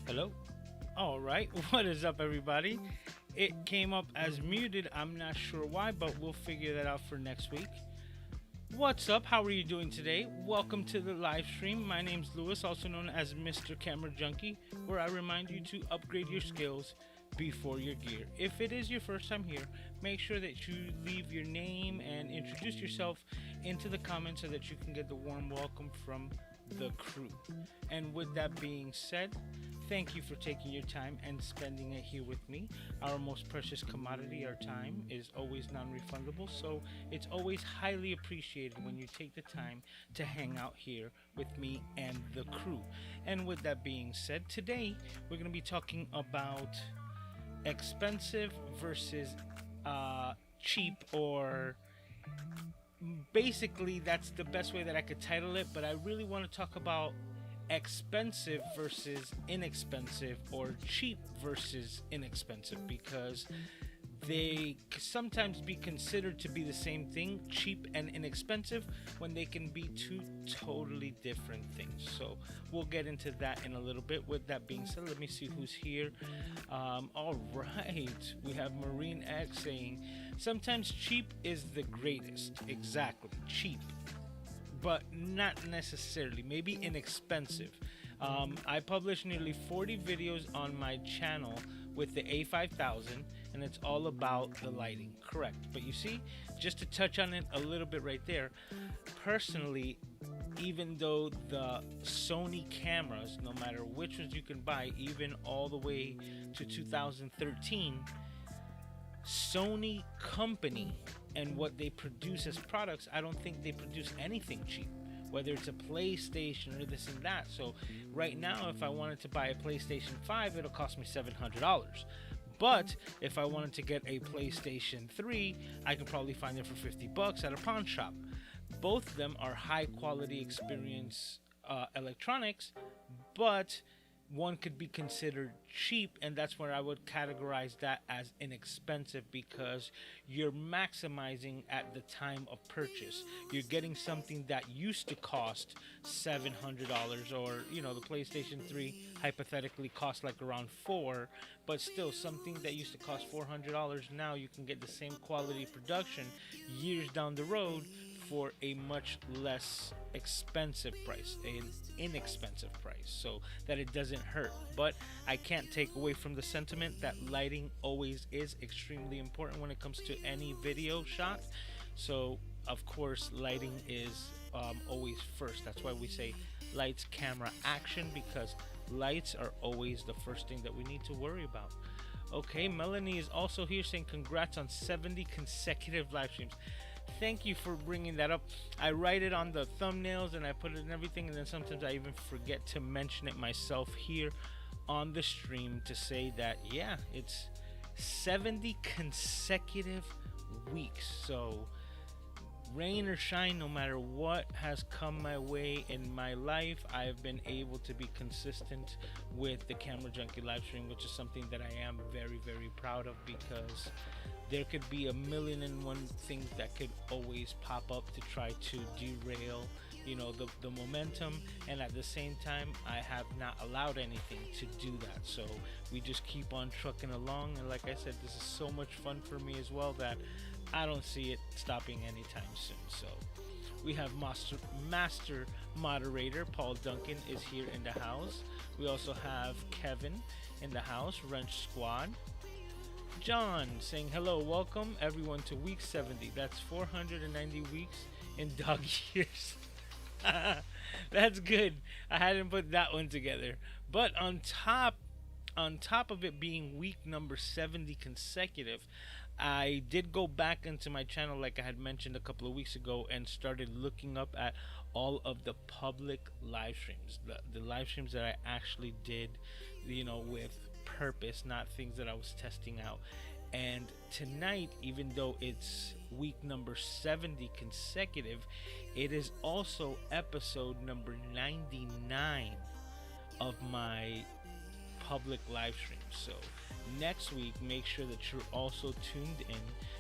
Hello? Alright, what is up, everybody? It came up as muted. I'm not sure why, but we'll figure that out for next week. What's up? How are you doing today? Welcome to the live stream. My name's Lewis, also known as MrCameraJunkie, where I remind you to upgrade your skills before your gear. If it is your first time here, make sure that you leave your name and introduce yourself into the comments so that you can get the warm welcome from the crew. And with that being said, thank you for taking your time and spending it here with me. Our most precious commodity, our time, is always non-refundable, so it's always highly appreciated when you take the time to hang out here with me and the crew. And with that being said, today we're going to be talking about expensive versus cheap, or basically that's the best way that I could title it, but I really want to talk about expensive versus inexpensive, or cheap versus inexpensive, because they sometimes be considered to be the same thing, cheap and inexpensive, when they can be two totally different things. So we'll get into that in a little bit. With that being said, let me see who's here. All right, we have Marine X saying sometimes cheap is the greatest. Exactly, cheap, but not necessarily. Maybe inexpensive. I publish nearly 40 videos on my channel with the A5000, and it's all about the lighting. Correct. But you see, just to touch on it a little bit right there, personally, even though the Sony cameras, no matter which ones you can buy, even all the way to 2013, Sony company and what they produce as products, I don't think they produce anything cheap, whether it's a PlayStation or this and that. So right now, if I wanted to buy a PlayStation 5, it'll cost me $700. But if I wanted to get a PlayStation 3, I can probably find it for $50 at a pawn shop. Both of them are high quality experience electronics, but one could be considered cheap, and that's where I would categorize that as inexpensive, because you're maximizing at the time of purchase. You're getting something that used to cost $700, or the PlayStation 3 hypothetically cost like around $400, but still something that used to cost $400, now you can get the same quality production years down the road for a much less expensive price, an inexpensive price, so that it doesn't hurt. But I can't take away from the sentiment that lighting always is extremely important when it comes to any video shot. So of course lighting is always first. That's why we say lights, camera, action, because lights are always the first thing that we need to worry about. Okay, Melanie is also here saying congrats on 70 consecutive live streams. Thank you for bringing that up. I write it on the thumbnails and I put it in everything, and then sometimes I even forget to mention it myself here on the stream to say that, yeah, it's 70 consecutive weeks. So rain or shine, no matter what has come my way in my life, I've been able to be consistent with the Camera Junkie live stream, which is something that I am very, very proud of, because there could be a million and one things that could always pop up to try to derail the momentum, and at the same time I have not allowed anything to do that. So we just keep on trucking along, and like I said, this is so much fun for me as well that I don't see it stopping anytime soon. So We have master moderator Paul Duncan is here in the house. We also have Kevin in the house, Wrench Squad. John saying hello, welcome everyone to week 70. That's 490 weeks in dog years. That's good. I hadn't put that one together. But on top of it being week number 70 consecutive, I did go back into my channel like I had mentioned a couple of weeks ago and started looking up at all of the public live streams, the live streams that I actually did, with purpose, not things that I was testing out. And tonight, even though it's week number 70 consecutive, it is also episode number 99 of my public live stream. So next week, make sure that you're also tuned in,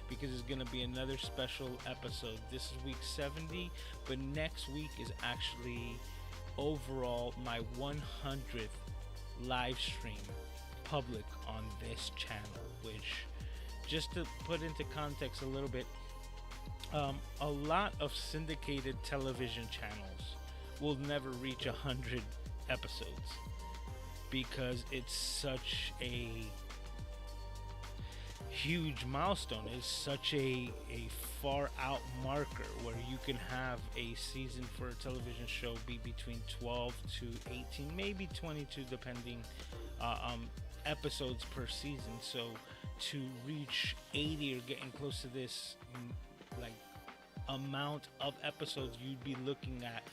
because it's going to be another special episode. This is week 70, but next week is actually overall my 100th live stream public on this channel, which, just to put into context a little bit, a lot of syndicated television channels will never reach 100 episodes because it's such a huge milestone. It's such a far out marker where you can have a season for a television show be between 12 to 18, maybe 22, depending episodes per season. So to reach 80 or getting close to this like amount of episodes, you'd be looking at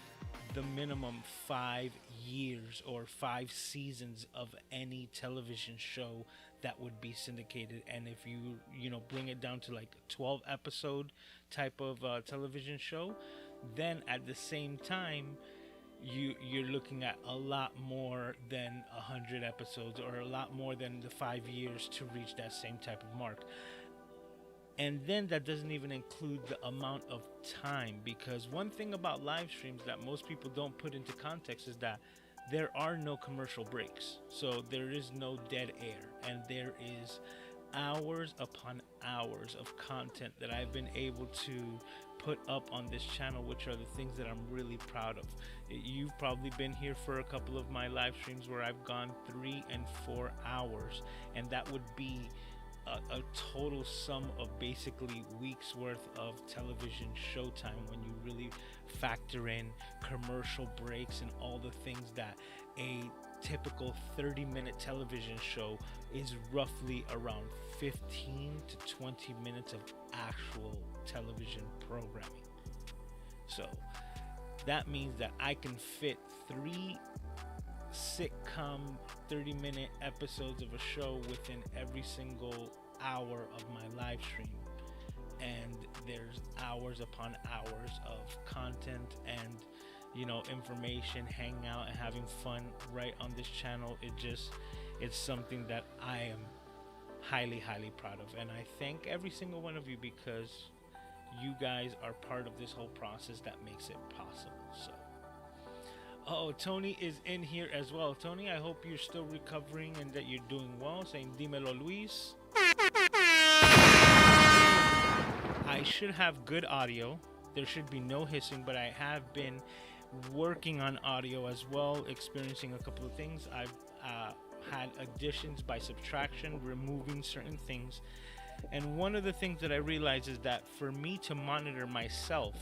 the minimum 5 years or 5 seasons of any television show that would be syndicated. And if you bring it down to like 12 episode type of television show, then at the same time you're looking at a lot more than 100 episodes, or a lot more than the 5 years to reach that same type of mark. And then that doesn't even include the amount of time, because one thing about live streams that most people don't put into context is that there are no commercial breaks. So there is no dead air, and there is hours upon hours of content that I've been able to put up on this channel, which are the things that I'm really proud of. You've probably been here for a couple of my live streams where I've gone 3 and 4 hours, and that would be a total sum of basically weeks worth of television showtime when you really factor in commercial breaks and all the things that a typical 30-minute television show is roughly around 15 to 20 minutes of actual television programming. So that means that I can fit 3 sitcom 30-minute episodes of a show within every single hour of my live stream, and there's hours upon hours of content and information, hanging out and having fun right on this channel. It's something that I am highly proud of, and I thank every single one of you, because you guys are part of this whole process that makes it possible. So oh, Tony is in here as well. Tony, I hope you're still recovering and that you're doing well. Saying, Dímelo, Luis. I should have good audio. There should be no hissing, but I have been working on audio as well, experiencing a couple of things. I've had additions by subtraction, removing certain things. And one of the things that I realized is that for me to monitor myself,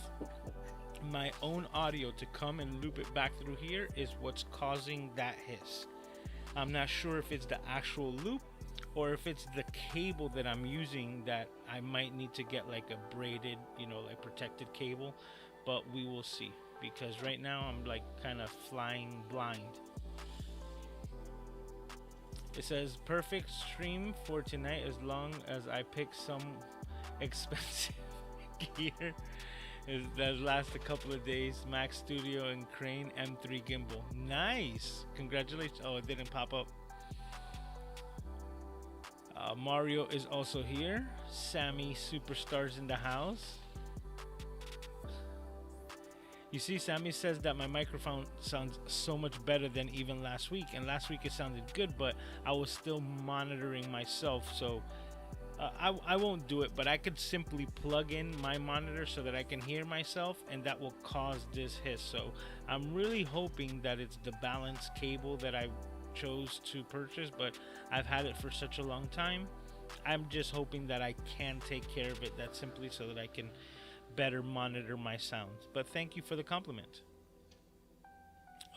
my own audio, to come and loop it back through here, is what's causing that hiss. I'm not sure if it's the actual loop or if it's the cable that I'm using, that I might need to get like a braided, like protected cable, but we will see, because right now I'm like kind of flying blind. It says perfect stream for tonight as long as I pick some expensive gear that lasts a couple of days. Mac Studio and Crane M3 gimbal. Nice, congratulations. Oh, it didn't pop up. Mario is also here. Sammy Superstars in the house. You see, Sammy says that my microphone sounds so much better than even last week, and last week it sounded good, but I was still monitoring myself. So I won't do it, but I could simply plug in my monitor so that I can hear myself, and that will cause this hiss. So I'm really hoping that it's the balance cable that I chose to purchase, but I've had it for such a long time. I'm just hoping that I can take care of it. That's simply so that I can better monitor my sounds. But thank you for the compliment.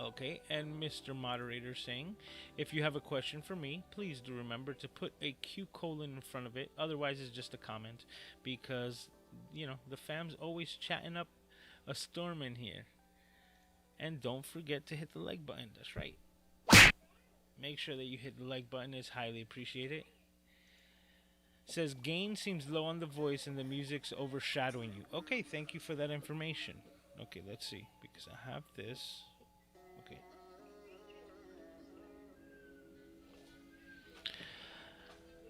Okay, and Mr. Moderator saying, if you have a question for me, please do remember to put a Q colon in front of it. Otherwise, it's just a comment, because, you know, the fam's always chatting up a storm in here. And don't forget to hit the like button. That's right. Make sure that you hit the like button. It's highly appreciated. Says, gain seems low on the voice and the music's overshadowing you. Okay, thank you for that information. Okay, let's see, because I have this. Okay.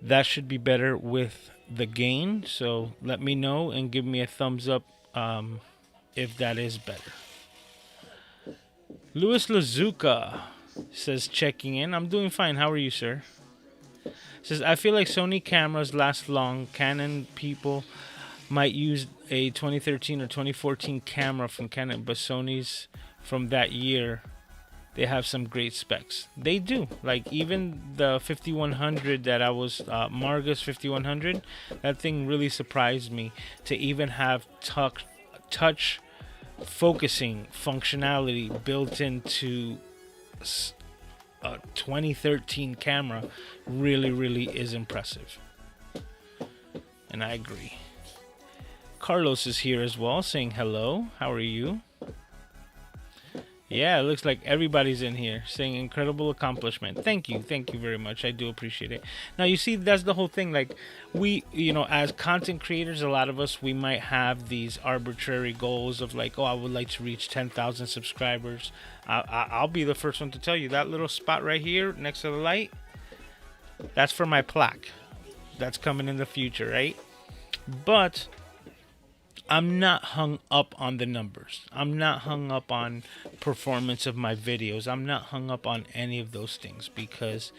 That should be better with the gain, so let me know and give me a thumbs up if that is better. Louis Lazuka says, checking in. I'm doing fine. How are you, sir? Says, I feel like Sony cameras last long. Canon people might use a 2013 or 2014 camera from Canon, but Sony's from that year, they have some great specs. They do. Like, even the 5100 that I was, Margus 5100, that thing really surprised me to even have touch focusing functionality built into a 2013 camera. Really is impressive. And I agree. Carlos is here as well, saying hello. How are you? Yeah, it looks like everybody's in here saying incredible accomplishment. Thank you very much. I do appreciate it. Now, you see, that's the whole thing. Like, we, you know, as content creators, a lot of us, we might have these arbitrary goals of like, oh, I would like to reach 10,000 subscribers. I'll be the first one to tell you, that little spot right here next to the light, that's for my plaque. That's coming in the future, right? But I'm not hung up on the numbers. I'm not hung up on performance of my videos. I'm not hung up on any of those things, because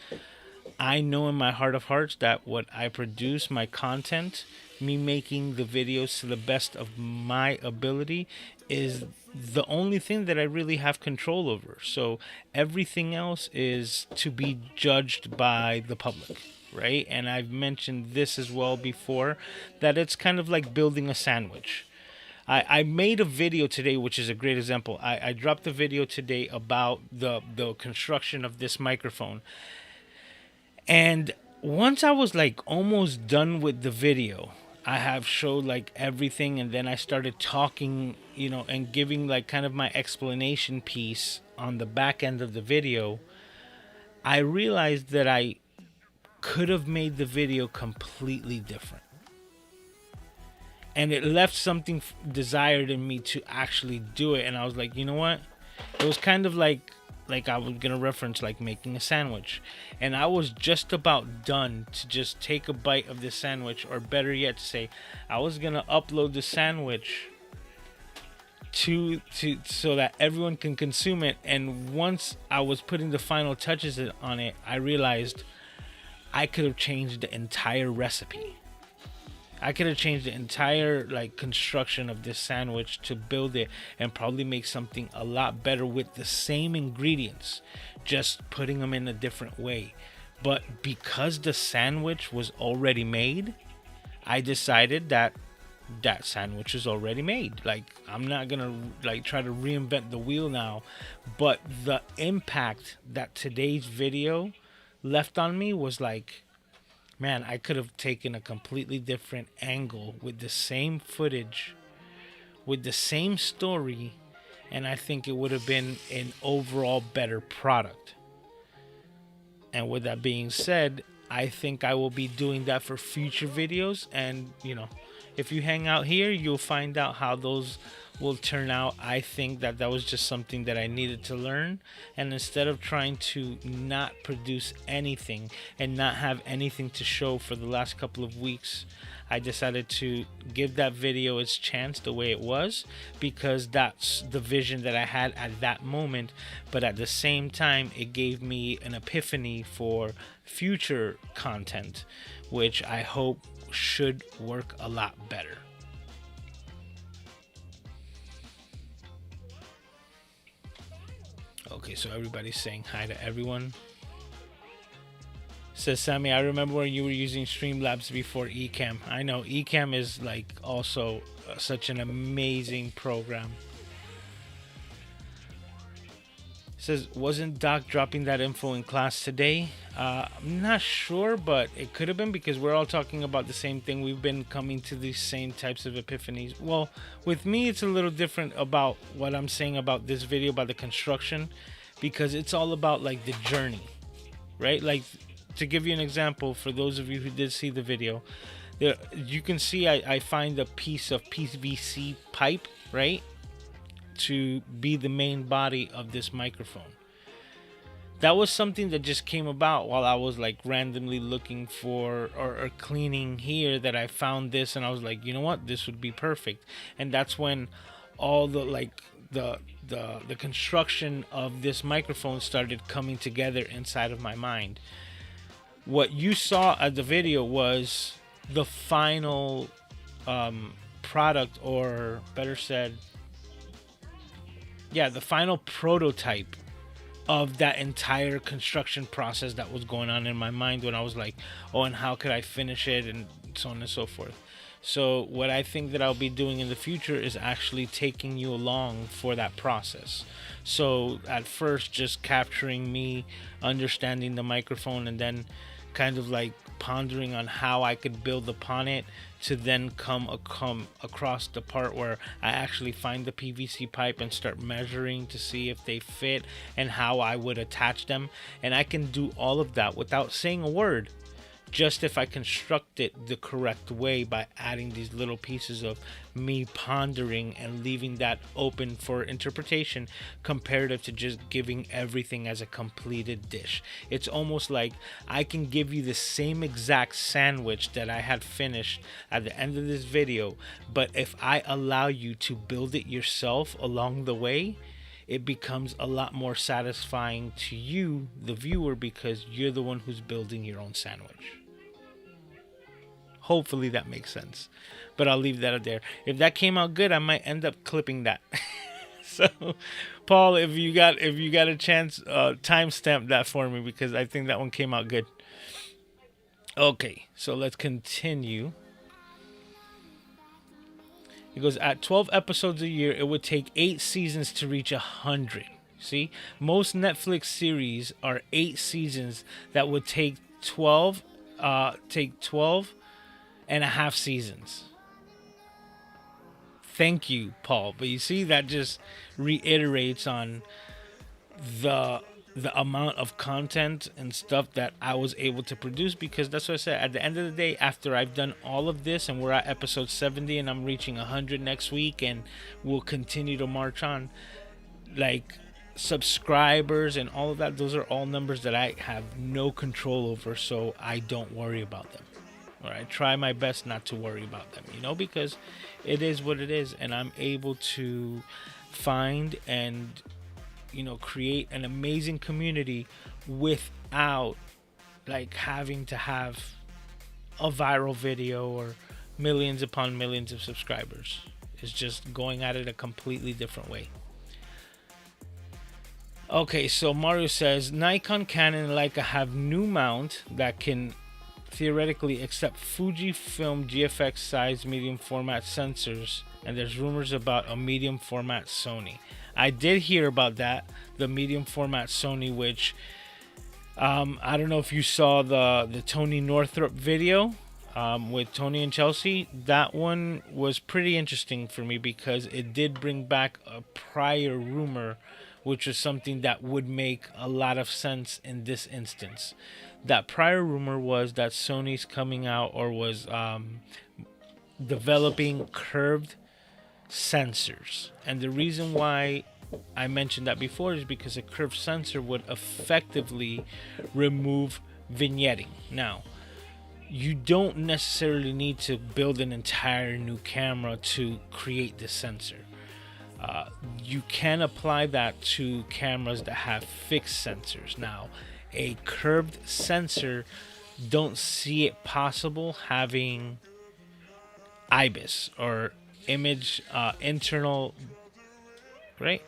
I know in my heart of hearts that what I produce, my content, me making the videos to the best of my ability, is the only thing that I really have control over. So everything else is to be judged by the public, right? And I've mentioned this as well before, that it's kind of like building a sandwich. I made a video today, which is a great example. I dropped a video today about the construction of this microphone. And once I was like almost done with the video, I have showed like everything, and then I started talking, you know, and giving like kind of my explanation piece on the back end of the video. I realized that I could have made the video completely different. And it left something desired in me to actually do it. And I was like, you know what? It was kind of like I was going to reference like making a sandwich. And I was just about done to just take a bite of the sandwich, or better yet to say, I was going to upload the sandwich to so that everyone can consume it. And once I was putting the final touches on it, I realized I could have changed the entire recipe. I could have changed the entire like construction of this sandwich to build it and probably make something a lot better with the same ingredients, just putting them in a different way. But because the sandwich was already made, I decided that that sandwich is already made. Like, I'm not gonna like try to reinvent the wheel now. But the impact that today's video left on me was like, man, I could have taken a completely different angle with the same footage, with the same story, and I think it would have been an overall better product. And with that being said, I think I will be doing that for future videos. And, you know, if you hang out here, you'll find out how those will turn out. I think that was just something that I needed to learn, and instead of trying to not produce anything and not have anything to show for the last couple of weeks, I decided to give that video its chance the way it was, because that's the vision that I had at that moment. But at the same time, it gave me an epiphany for future content, which I hope should work a lot better. Okay, so everybody's saying hi to everyone. Says Sammy, I remember when you were using Streamlabs before Ecamm. I know Ecamm is like also such an amazing program. Says, wasn't Doc dropping that info in class today? I'm not sure, but it could have been, because we're all talking about the same thing. We've been coming to these same types of epiphanies. Well, with me, it's a little different about what I'm saying about this video, about the construction, because it's all about like the journey, right? Like, to give you an example, for those of you who did see the video, there, you can see I find a piece of PVC pipe, right, to be the main body of this microphone. That was something that just came about while I was like randomly looking for or cleaning here, that I found this, and I was like, you know what, this would be perfect. And that's when all the like the construction of this microphone started coming together inside of my mind. What you saw at the video was the final product, or better said, yeah, the final prototype of that entire construction process that was going on in my mind when I was like, oh, and how could I finish it, and so on and so forth. So what I think that I'll be doing in the future is actually taking you along for that process. So at first, just capturing me understanding the microphone, and then kind of like pondering on how I could build upon it, to then come across the part where I actually find the PVC pipe and start measuring to see if they fit and how I would attach them. And I can do all of that without saying a word, just if I construct it the correct way, by adding these little pieces of me pondering and leaving that open for interpretation, comparative to just giving everything as a completed dish. It's almost like I can give you the same exact sandwich that I had finished at the end of this video, but if I allow you to build it yourself along the way, it becomes a lot more satisfying to you, the viewer, because you're the one who's building your own sandwich. Hopefully that makes sense, but I'll leave that up there. If that came out good, I might end up clipping that. So, Paul, if you got a chance, timestamp that for me, because I think that one came out good. Okay, so let's continue. He goes, at 12 episodes a year, it would take 8 seasons to reach 100. See, most Netflix series are 8 seasons that would take 12 and a half seasons. Thank you, Paul. But you see, that just reiterates on the amount of content and stuff that I was able to produce, because that's what I said. At the end of the day, after I've done all of this, and we're at episode 70, and I'm reaching 100 next week, and we'll continue to march on, like subscribers and all of that, those are all numbers that I have no control over, so I don't worry about them. Or I try my best not to worry about them, because it is what it is, and I'm able to find and create an amazing community without like having to have a viral video or millions upon millions of subscribers. It's just going at it a completely different way. Okay, so Mario says Nikon, Canon, and Leica have new mount that can theoretically accept Fujifilm GFX size medium format sensors, and there's rumors about a medium format Sony. I did hear about that, the medium format Sony, which I don't know if you saw the Tony Northrup video with Tony and Chelsea. That one was pretty interesting for me, because it did bring back a prior rumor, which was something that would make a lot of sense in this instance. That prior rumor was that Sony's coming out, or was developing curved sensors. And the reason why I mentioned that before is because a curved sensor would effectively remove vignetting. Now, you don't necessarily need to build an entire new camera to create this sensor. You can apply that to cameras that have fixed sensors. Now, a curved sensor don't see it possible having IBIS or image internal, right?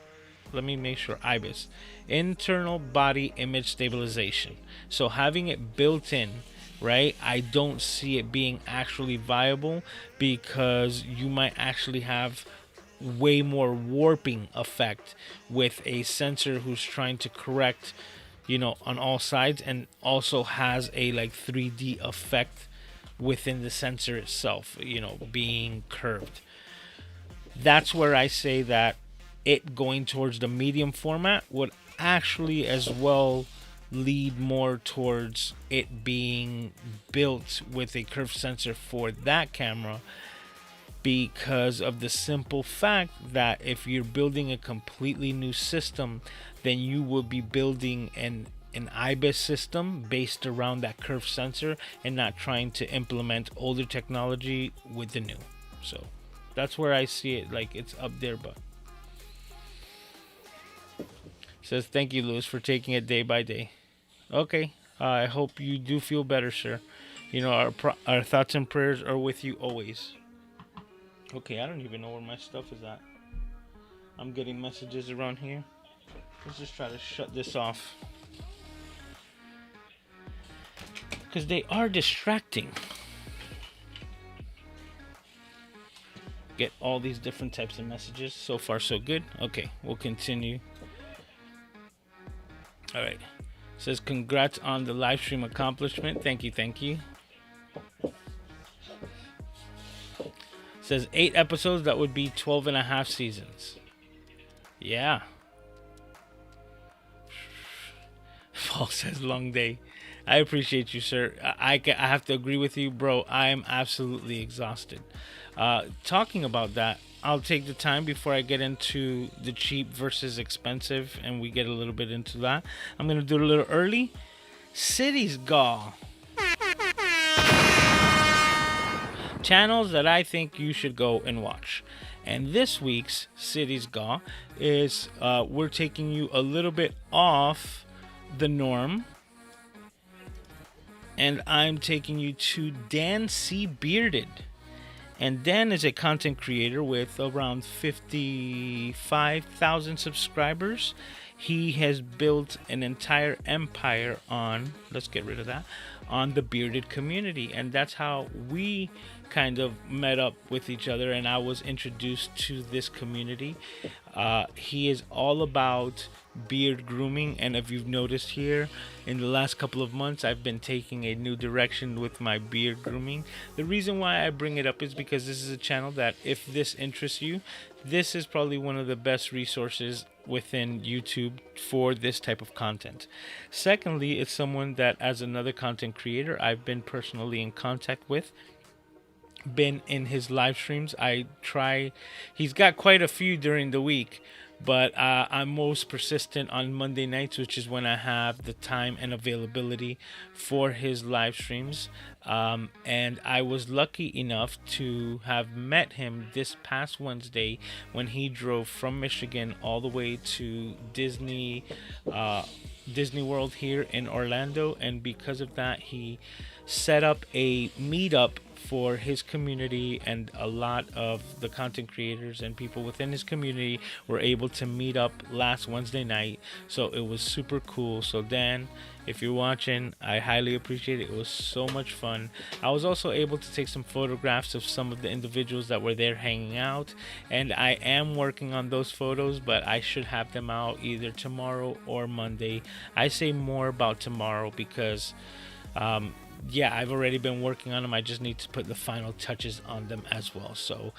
Let me make sure. IBIS, internal body image stabilization. So having it built in, right? I don't see it being actually viable, because you might actually have way more warping effect with a sensor who's trying to correct, on all sides, and also has a like 3D effect within the sensor itself, being curved. That's where I say that it going towards the medium format would actually as well lead more towards it being built with a curved sensor for that camera, because of the simple fact that if you're building a completely new system, then you will be building an IBIS system based around that curved sensor, and not trying to implement older technology with the new. So that's where I see it, like it's up there. But says, thank you, Lewis, for taking it day by day. Okay, I hope you do feel better, sir. Our thoughts and prayers are with you always. Okay, I don't even know where my stuff is at. I'm getting messages around here. Let's just try to shut this off, because they are distracting. Get all these different types of messages. So far, so good. Okay, we'll continue. All right. Says, congrats on the live stream accomplishment. Thank you. Says 8 episodes, that would be 12 and a half seasons. Yeah. Paul says, long day. I appreciate you, sir. I have to agree with you, bro. I am absolutely exhausted. Talking about that, I'll take the time before I get into the cheap versus expensive, and we get a little bit into that. I'm going to do it a little early. Cities Gaw. Channels that I think you should go and watch. And this week's Cities Gaw is, we're taking you a little bit off the norm. And I'm taking you to Dan C. Bearded. And Dan is a content creator with around 55,000 subscribers. He has built an entire empire on, let's get rid of that, on the bearded community. And that's how we kind of met up with each other, and I was introduced to this community. He is all about beard grooming, and if you've noticed here in the last couple of months, I've been taking a new direction with my beard grooming. The reason why I bring it up is because this is a channel that, if this interests you, this is probably one of the best resources within YouTube for this type of content. Secondly, it's someone that, as another content creator, I've been personally in contact with, been in his live streams. He's got quite a few during the week, but I'm most persistent on Monday nights, which is when I have the time and availability for his live streams. And I was lucky enough to have met him this past Wednesday when he drove from Michigan all the way to Disney World here in Orlando. And because of that, he set up a meetup for his community, and a lot of the content creators and people within his community were able to meet up last Wednesday night. So it was super cool. So Dan, if you're watching, I highly appreciate it. It was so much fun. I was also able to take some photographs of some of the individuals that were there hanging out, and I am working on those photos, but I should have them out either tomorrow or Monday. I say more about tomorrow because I've already been working on them. I just need to put the final touches on them as well. So,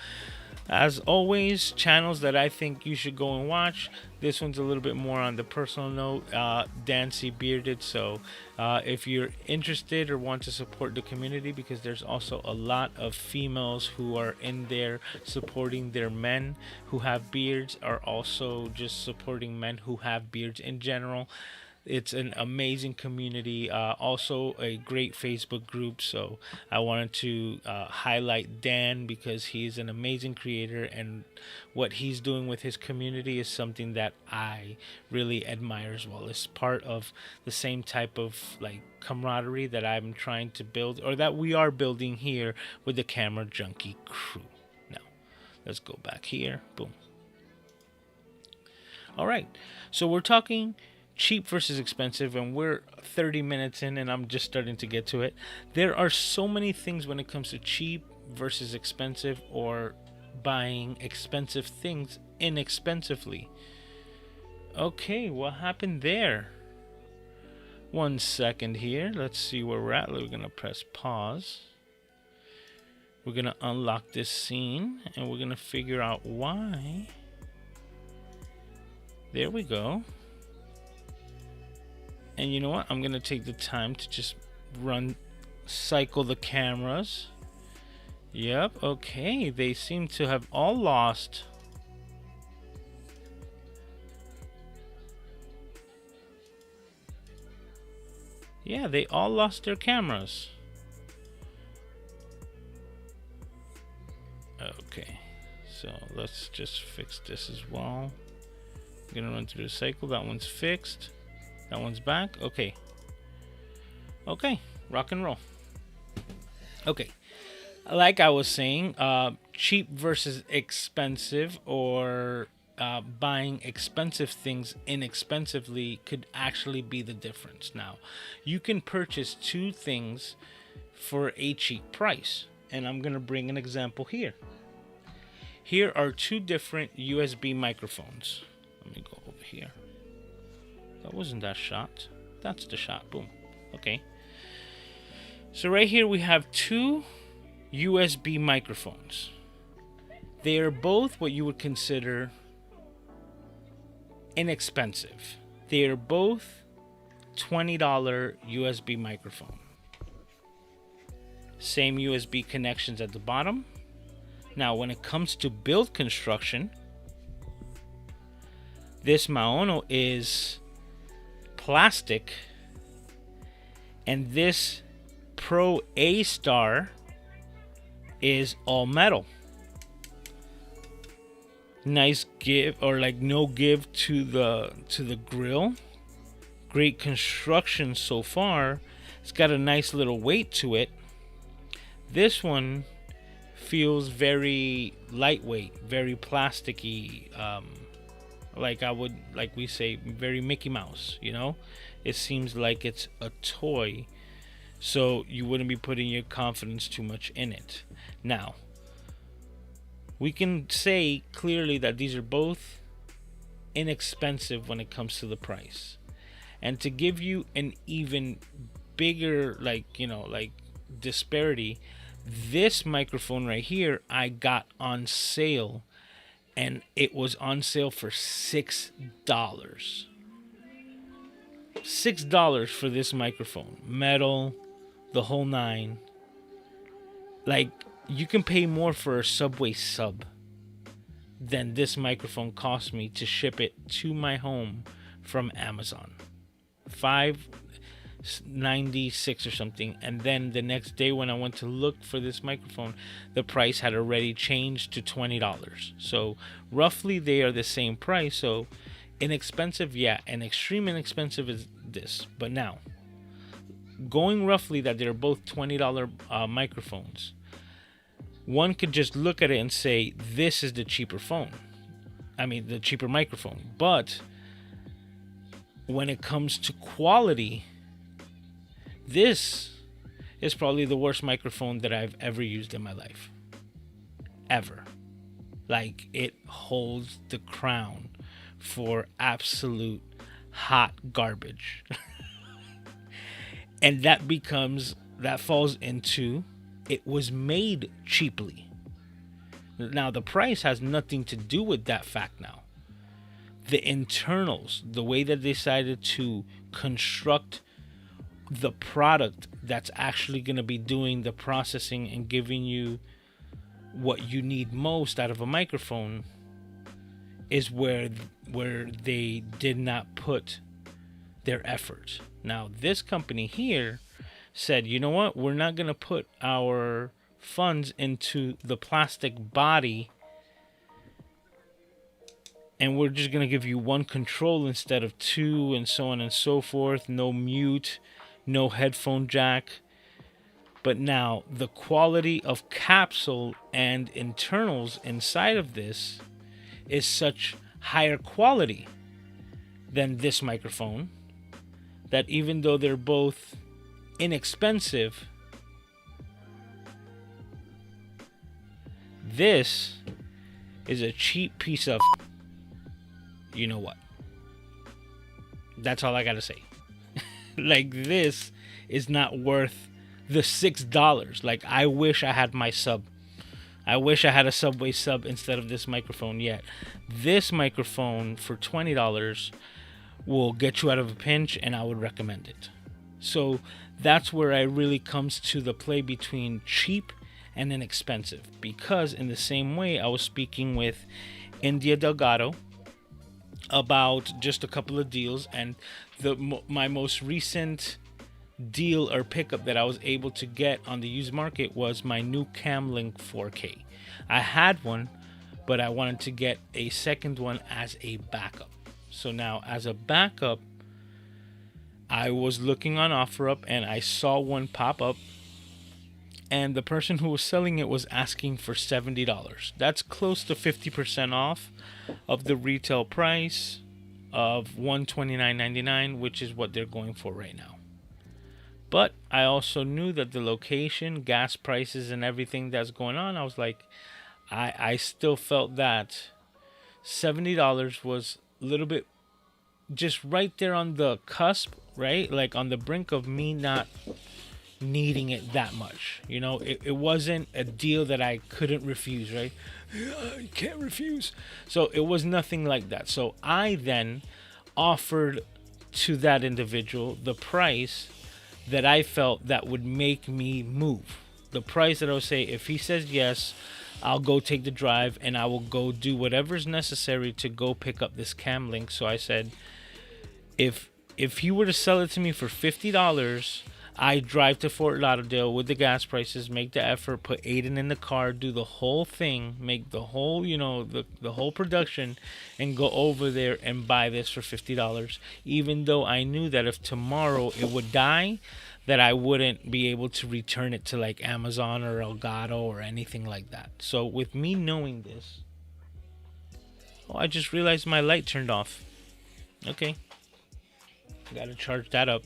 as always, channels that I think you should go and watch. This one's a little bit more on the personal note, Dan C. Bearded. So, if you're interested or want to support the community, because there's also a lot of females who are in there supporting their men who have beards, or also just supporting men who have beards in general. It's an amazing community, also a great Facebook group. So I wanted to highlight Dan because he's an amazing creator, and what he's doing with his community is something that I really admire as well. It's part of the same type of like camaraderie that I'm trying to build, or that we are building here with the Camera Junkie crew. Now, let's go back here. Boom. All right. So we're talking cheap versus expensive, and we're 30 minutes in and I'm just starting to get to it. There are so many things when it comes to cheap versus expensive, or buying expensive things inexpensively. Okay, what happened there? 1 second here. Let's see where we're at. We're gonna press pause. We're gonna unlock this scene and we're gonna figure out why. There we go. And you know what? I'm gonna take the time to just cycle the cameras. Yep, okay. They seem to have all lost. Yeah, they all lost their cameras. Okay, so let's just fix this as well. I'm gonna run through the cycle. That one's fixed. That one's back. Okay. Okay, rock and roll. Okay, like I was saying, cheap versus expensive, or buying expensive things inexpensively could actually be the difference. Now, you can purchase two things for a cheap price, and I'm gonna bring an example here. Here are two different USB microphones. Let me go over here. That wasn't that shot. That's the shot. Boom. Okay. So right here we have two USB microphones. They are both what you would consider inexpensive. They are both $20 USB microphone. Same USB connections at the bottom. Now, when it comes to build construction, this Maono is plastic, and this Pro A-Star is all metal. Nice give, or like no give to the grill. Great construction so far. It's got a nice little weight to it. This one feels very lightweight, very plasticky, like we say, very Mickey Mouse, you know? It seems like it's a toy, so you wouldn't be putting your confidence too much in it. Now, we can say clearly that these are both inexpensive when it comes to the price. And to give you an even bigger, disparity, this microphone right here I got on sale, and it was on sale for $6. $6 for this microphone. Metal, the whole nine. Like, you can pay more for a Subway sub than this microphone cost me to ship it to my home from Amazon. $5.96 or something. And then the next day when I went to look for this microphone, the price had already changed to $20. So roughly they are the same price. So inexpensive, yeah, and extreme inexpensive is this. But now, going roughly that they're both $20 microphones, one could just look at it and say this is the cheaper phone. I mean, the cheaper microphone. But when it comes to quality, this is probably the worst microphone that I've ever used in my life. Ever. Like, it holds the crown for absolute hot garbage. And that falls into, it was made cheaply. Now, the price has nothing to do with that fact now. The internals, the way that they decided to construct the product that's actually going to be doing the processing and giving you what you need most out of a microphone, is where they did not put their effort. Now, this company here said, you know what? We're not going to put our funds into the plastic body, and we're just going to give you one control instead of two, and so on and so forth. No mute, no headphone jack. But now the quality of capsule and internals inside of this is such higher quality than this microphone that even though they're both inexpensive, this is a cheap piece of you know what. That's all I gotta say. Like, this is not worth the $6. Like, I wish I had my sub. I wish I had a Subway sub instead of this microphone. Yet this microphone for $20 will get you out of a pinch, and I would recommend it. So that's where I really comes to the play between cheap and inexpensive, because in the same way I was speaking with India Delgado about just a couple of deals, and my most recent deal or pickup that I was able to get on the used market was my new Camlink 4K. I had one, but I wanted to get a second one as a backup. So now, as a backup, I was looking on OfferUp and I saw one pop up, and the person who was selling it was asking for $70. That's close to 50% off of the retail price of $129.99, which is what they're going for right now. But I also knew that the location, gas prices, and everything that's going on, I was like, I still felt that $70 was a little bit just right there on the cusp, right? Like on the brink of me not needing it that much. You know, it wasn't a deal that I couldn't refuse, right? You can't refuse. So it was nothing like that. So I then offered to that individual the price that I felt that would make me move. The price that I would say, if he says yes, I'll go take the drive and I will go do whatever's necessary to go pick up this Camlink. So I said, if he were to sell it to me for $50, I drive to Fort Lauderdale with the gas prices, make the effort, put Aiden in the car, do the whole thing, make the whole, you know, the whole production, and go over there and buy this for $50, even though I knew that if tomorrow it would die, that I wouldn't be able to return it to like Amazon or Elgato or anything like that. So with me knowing this, oh, I just realized my light turned off. Okay, gotta charge that up.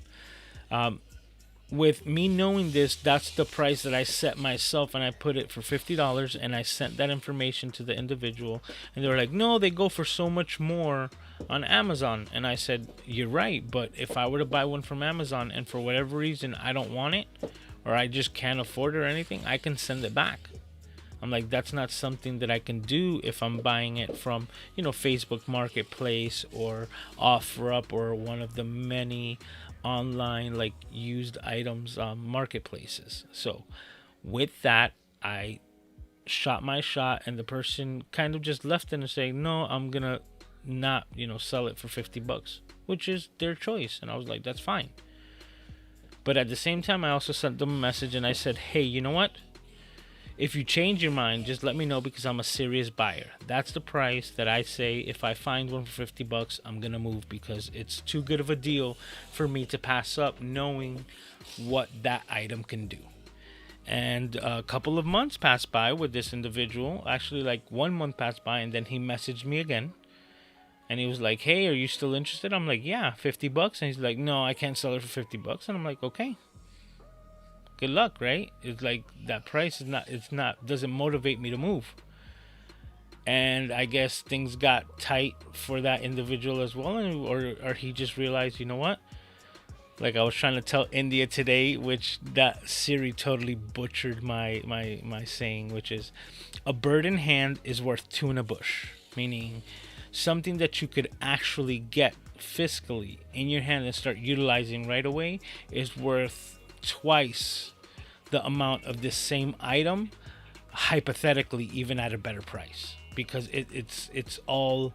With me knowing this, that's the price that I set myself, and I put it for $50, and I sent that information to the individual, and they were like, no, they go for so much more on Amazon. And I said, you're right, but if I were to buy one from Amazon and for whatever reason I don't want it, or I just can't afford it or anything, I can send it back. I'm like, that's not something that I can do if I'm buying it from, you know, Facebook Marketplace or OfferUp or one of the many online like used items marketplaces. So with that, I shot my shot, and the person kind of just left it and saying, no, I'm gonna not, you know, sell it for $50, which is their choice. And I was like, that's fine. But at the same time, I also sent them a message and I said, hey, you know what, if you change your mind, just let me know, because I'm a serious buyer. That's the price that I say, if I find one for $50, I'm gonna move, because it's too good of a deal for me to pass up, knowing what that item can do. And a couple of months passed by with this individual. Actually, like 1 month passed by, and then he messaged me again, and he was like, hey, are you still interested? I'm like, yeah, $50. And he's like, no, I can't sell it for $50. And I'm like, okay, good luck, right? It's like, that price is doesn't motivate me to move. And I guess things got tight for that individual as well, or he just realized, you know what? Like I was trying to tell India today, which that Siri totally butchered my saying, which is, a bird in hand is worth two in a bush. Meaning something that you could actually get fiscally in your hand and start utilizing right away is worth twice the amount of this same item, hypothetically, even at a better price, because it's all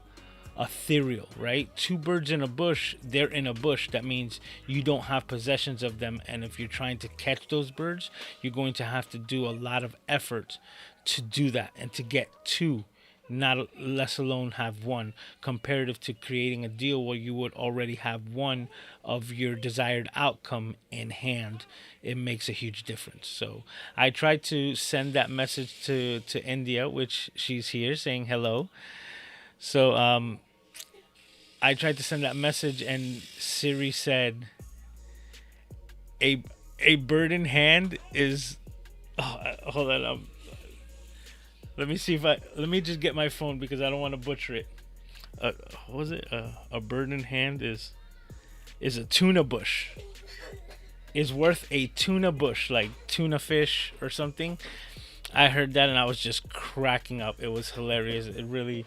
ethereal, right? Two birds in a bush, they're in a bush. That means you don't have possessions of them. And if you're trying to catch those birds, you're going to have to do a lot of effort to do that and to get two, not less alone have one, comparative to creating a deal where you would already have one of your desired outcome in hand. It makes a huge difference. So I tried to send that message to India, which she's here saying hello. So I tried to send that message, and Siri said, "A bird in hand is." Oh, hold on. Let me see if let me just get my phone because I don't want to butcher it. What was it? A bird in hand is a tuna bush. Is worth a tuna bush, like tuna fish or something. I heard that and I was just cracking up. It was hilarious. It really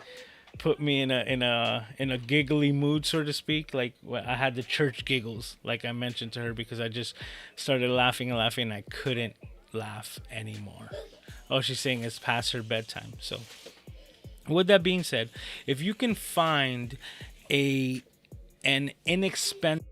put me in a giggly mood, so to speak. Like I had the church giggles, like I mentioned to her, because I just started laughing and laughing and I couldn't laugh anymore. Oh, she's saying it's past her bedtime. So with that being said, if you can find an inexpensive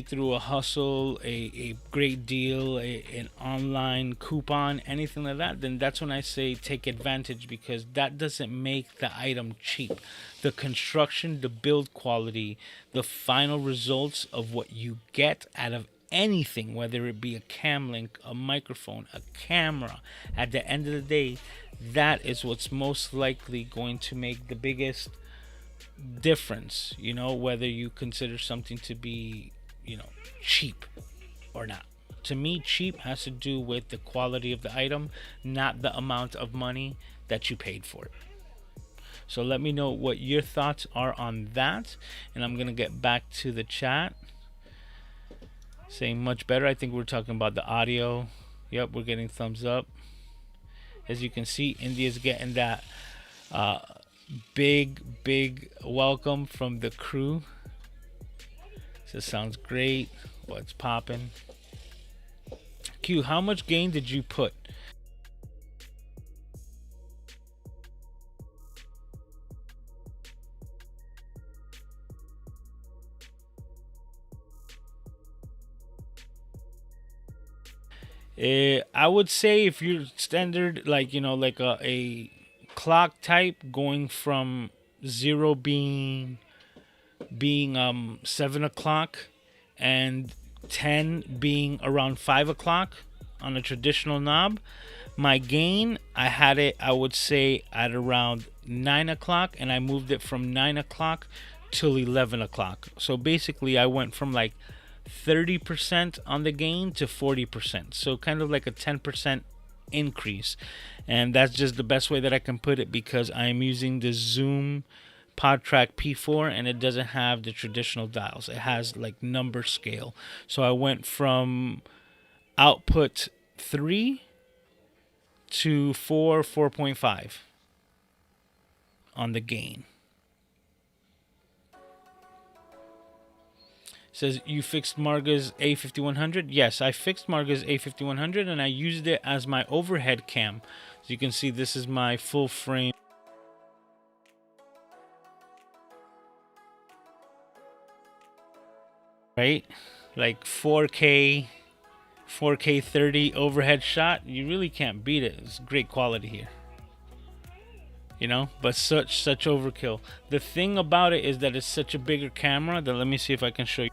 through a hustle, a great deal, an online coupon, anything like that, then that's when I say take advantage, because that doesn't make the item cheap. The construction, the build quality, the final results of what you get out of anything, whether it be a cam link, a microphone, a camera, at the end of the day, that is what's most likely going to make the biggest difference, whether you consider something to be cheap or not. To me, cheap has to do with the quality of the item, not the amount of money that you paid for it. So let me know what your thoughts are on that, and I'm gonna get back to the chat. Saying much better. I think we're talking about the audio. Yep, we're getting thumbs up. As you can see, India's getting that big welcome from the crew. This sounds great. What's popping? Q, how much gain did you put? I would say if you're standard, like a clock type, going from 0 being 7 o'clock and 10 being around 5 o'clock on a traditional knob, my gain, I had it, I would say, at around 9 o'clock, and I moved it from 9 o'clock till 11 o'clock. So basically I went from like 30% on the gain to 40%, so kind of like a 10% increase. And that's just the best way that I can put it, because I'm using the Zoom PodTrack P4 and it doesn't have the traditional dials. It has like number scale. So I went from output 3 to 4.5 on the gain. Says you fixed Marga's A5100. Yes, I fixed Marga's A5100 and I used it as my overhead cam. As you can see, this is my full frame. Right? Like 4K 30 overhead shot. You really can't beat it. It's great quality here. But such overkill. The thing about it is that it's such a bigger camera that, let me see if I can show you.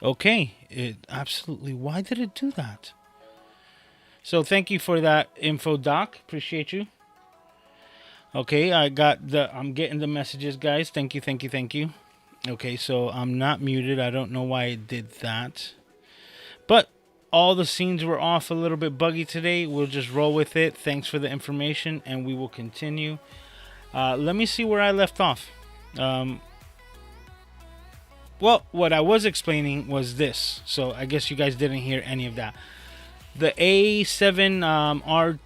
Okay, it absolutely. Why did it do that? So thank you for that info, Doc. Appreciate you. Okay, I'm getting the messages, guys. Thank you, thank you, thank you. Okay, so I'm not muted. I don't know why it did that. But all the scenes were off a little bit buggy today. We'll just roll with it. Thanks for the information, and we will continue. Let me see where I left off. Well, what I was explaining was this. So I guess you guys didn't hear any of that. The A7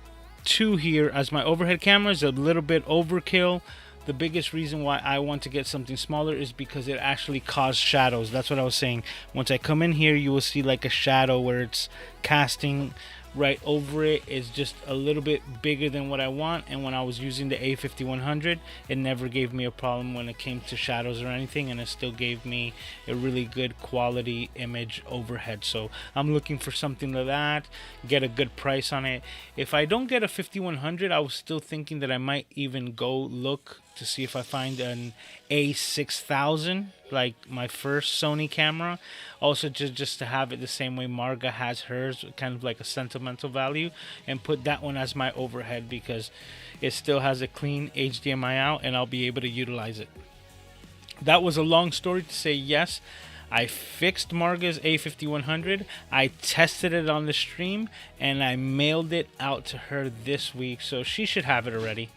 R2 here as my overhead camera is a little bit overkill. The biggest reason why I want to get something smaller is because it actually caused shadows. That's what I was saying. Once I come in here, you will see like a shadow where it's casting right over it. Is just a little bit bigger than what I want. And when I was using the A5100, it never gave me a problem when it came to shadows or anything, and it still gave me a really good quality image overhead. So I'm looking for something like that, get a good price on it. If I don't get a 5100, I was still thinking that I might even go look to see if I find an A6000, like my first Sony camera. Also, just to have it the same way Marga has hers, kind of like a sentimental value, and put that one as my overhead because it still has a clean HDMI out and I'll be able to utilize it. That was a long story to say yes. I fixed Marga's A5100. I tested it on the stream and I mailed it out to her this week, so she should have it already.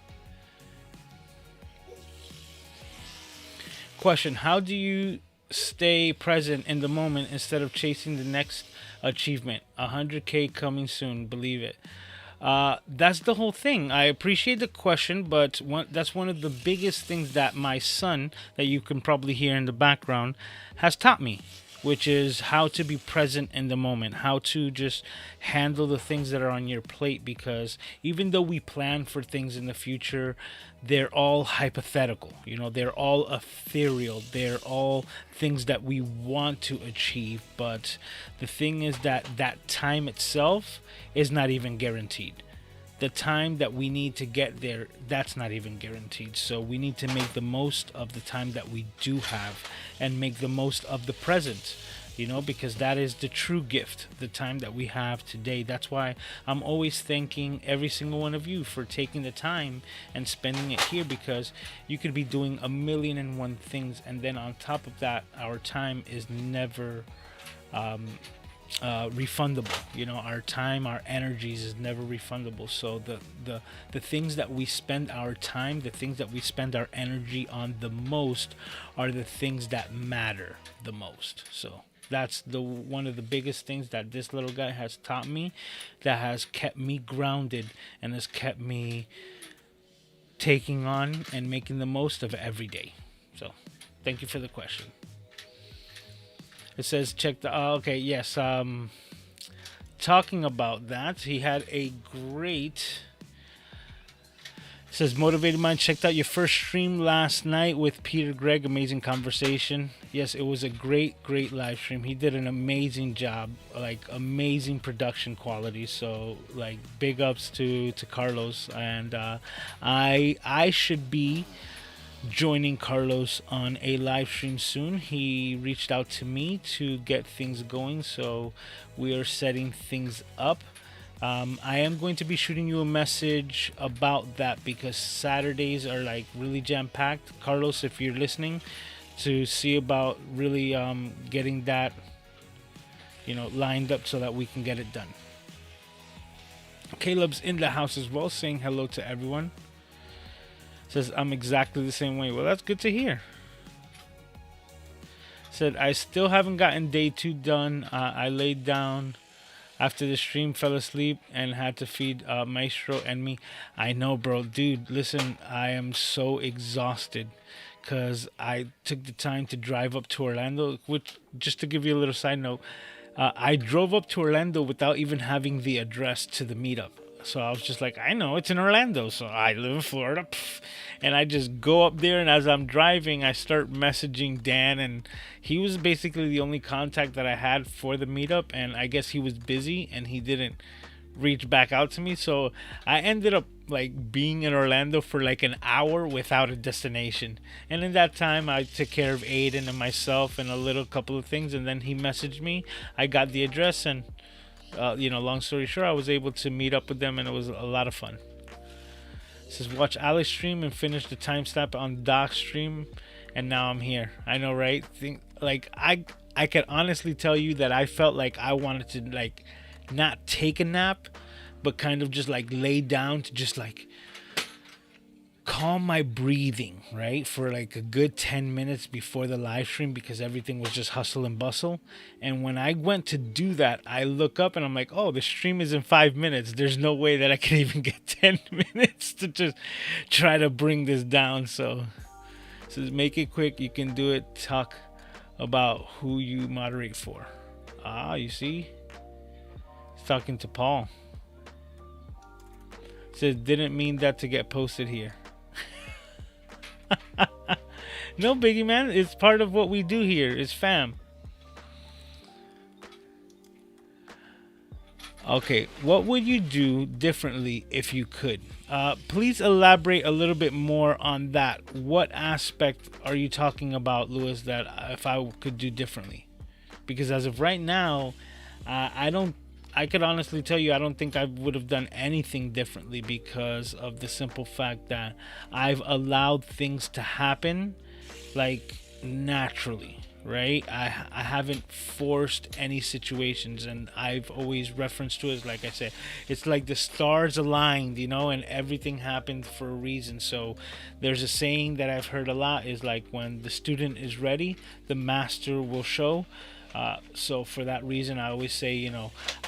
Question: how do you stay present in the moment instead of chasing the next achievement? 100K coming soon, believe it. That's the whole thing. I appreciate the question, but that's one of the biggest things that my son, that you can probably hear in the background, has taught me, which is how to be present in the moment, how to just handle the things that are on your plate. Because even though we plan for things in the future, they're all hypothetical. You know, they're all ethereal. They're all things that we want to achieve. But the thing is that that time itself is not even guaranteed. The time that we need to get there, that's not even guaranteed. So we need to make the most of the time that we do have and make the most of the present, you know, because that is the true gift, the time that we have today. That's why I'm always thanking every single one of you for taking the time and spending it here, because you could be doing 1,000,001 things, and then on top of that, our time is never refundable. You know, our time, our energies is never refundable. So the things that we spend our time, the things that we spend our energy on the most, are the things that matter the most. So that's the one of the biggest things that this little guy has taught me, that has kept me grounded and has kept me taking on and making the most of every day. So thank you for the question. It says check the okay, yes, talking about that, he had a great, it says motivated mind checked out your first stream last night with Peter Gregg, amazing conversation. Yes, it was a great live stream. He did an amazing job, like amazing production quality. So like big ups to Carlos, and I should be joining Carlos on a live stream soon. He reached out to me to get things going, so we are setting things up. I am going to be shooting you a message about that, because Saturdays are like really jam-packed. Carlos, if you're listening, to see about really getting that, you know, lined up so that we can get it done. Caleb's in the house as well, saying hello to everyone. Says I'm exactly the same way. Well, that's good to hear. Said I still haven't gotten day 2 done. I laid down after the stream, fell asleep, and had to feed Maestro and me. I know, bro. Dude, listen, I am so exhausted because I took the time to drive up to Orlando. Which, just to give you a little side note, I drove up to Orlando without even having the address to the meetup. So I was just like, I know it's in Orlando, so I live in Florida. And I just go up there, and as I'm driving, I start messaging Dan, and he was basically the only contact that I had for the meetup, and I guess he was busy, and he didn't reach back out to me. So I ended up like being in Orlando for like an hour without a destination. And in that time, I took care of Aiden and myself and a little couple of things. And then he messaged me. I got the address, and long story short, I was able to meet up with them, and it was a lot of fun. It says watch Alex stream and finish the timestamp on Doc's stream, and now I'm here. I know, right? I can honestly tell you that I felt like I wanted to like not take a nap, but kind of just like lay down to just like calm my breathing, right? For like a good 10 minutes before the live stream, because everything was just hustle and bustle. And when I went to do that, I look up and I'm like, oh, the stream is in 5 minutes. There's no way that I can even get 10 minutes to just try to bring this down. So it says make it quick. You can do it. Talk about who you moderate for. You see? He's talking to Paul. It says didn't mean that to get posted here. No biggie, man. It's part of what we do here. It's fam. Okay, what would you do differently if you could? Please elaborate a little bit more on that. What aspect are you talking about, Lewis, that if I could do differently? Because as of right now, I could honestly tell you I don't think I would have done anything differently, because of the simple fact that I've allowed things to happen like naturally, right? I haven't forced any situations, and I've always referenced to it as, like I said, it's like the stars aligned, and everything happened for a reason. So there's a saying that I've heard a lot, is like when the student is ready, the master will show. So for that reason, I always say,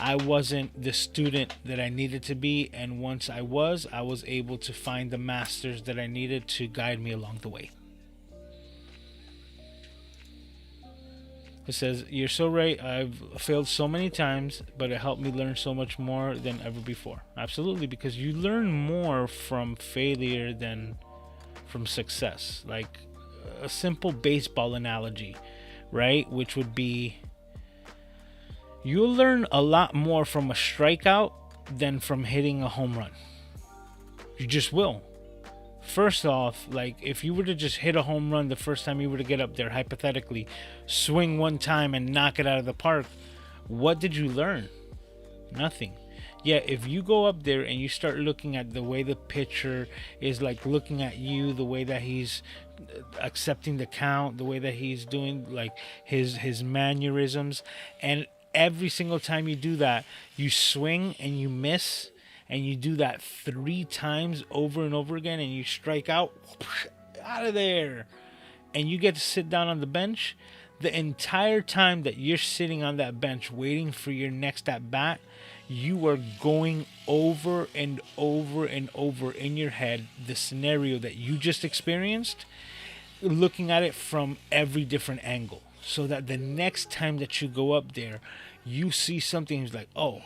I wasn't the student that I needed to be, and once I was able to find the masters that I needed to guide me along the way. It says, you're so right. I've failed so many times, but it helped me learn so much more than ever before. Absolutely, because you learn more from failure than from success. Like a simple baseball analogy, right? Which would be, you'll learn a lot more from a strikeout than from hitting a home run. You just will. First off, like if you were to just hit a home run the first time you were to get up there, hypothetically, swing one time and knock it out of the park, what did you learn? Nothing. Yeah, if you go up there and you start looking at the way the pitcher is like looking at you, the way that he's accepting the count, the way that he's doing like his mannerisms, and every single time you do that, you swing and you miss, and you do that 3 times over and over again, and you strike out of there, and you get to sit down on the bench. The entire time that you're sitting on that bench waiting for your next at bat, you are going over and over and over in your head the scenario that you just experienced, looking at it from every different angle, so that the next time that you go up there, you see something like, oh,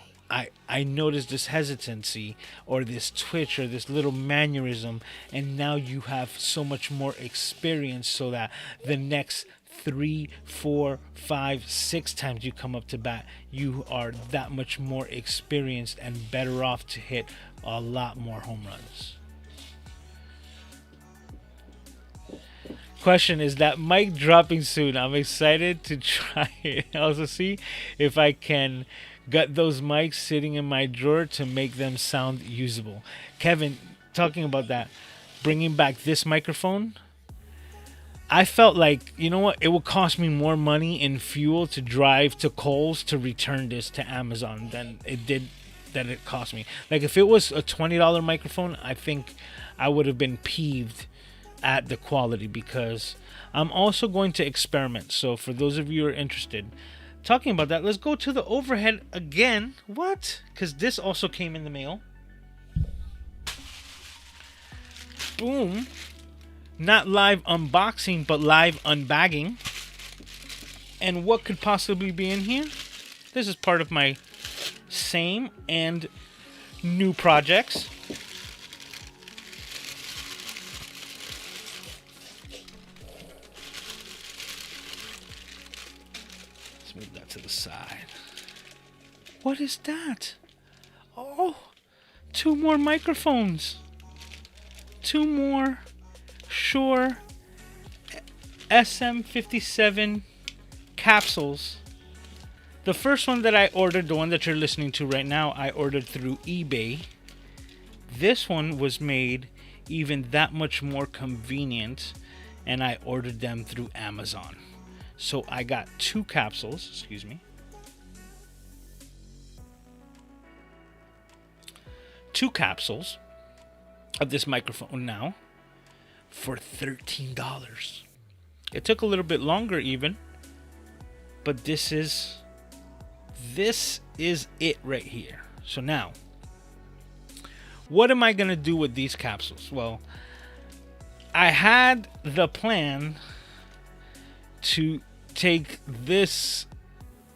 I noticed this hesitancy or this twitch or this little mannerism, and now you have so much more experience, so that the next 3, 4, 5, 6 times you come up to bat, you are that much more experienced and better off to hit a lot more home runs. Question, is that mic dropping soon? I'm excited to try it. Also see if I can get those mics sitting in my drawer to make them sound usable. Kevin, talking about that, bringing back this microphone, I felt like, you know what, it would cost me more money in fuel to drive to Kohl's to return this to Amazon than it cost me. Like if it was a $20 microphone, I think I would have been peeved at the quality, because I'm also going to experiment. So for those of you who are interested, talking about that, let's go to the overhead again. What? Because this also came in the mail. Boom. Not live unboxing, but live unbagging. And what could possibly be in here? This is part of my same and new projects. Let's move that to the side. What is that? Oh, two more microphones. Two more Shure SM57 capsules. The first one that I ordered, the one that you're listening to right now, I ordered through eBay. This one was made even that much more convenient, and I ordered them through Amazon. So I got two capsules, excuse me. Two capsules of this microphone now for $13. It took a little bit longer even, but this is it right here. So now, what am I going to do with these capsules? Well, I had the plan to take this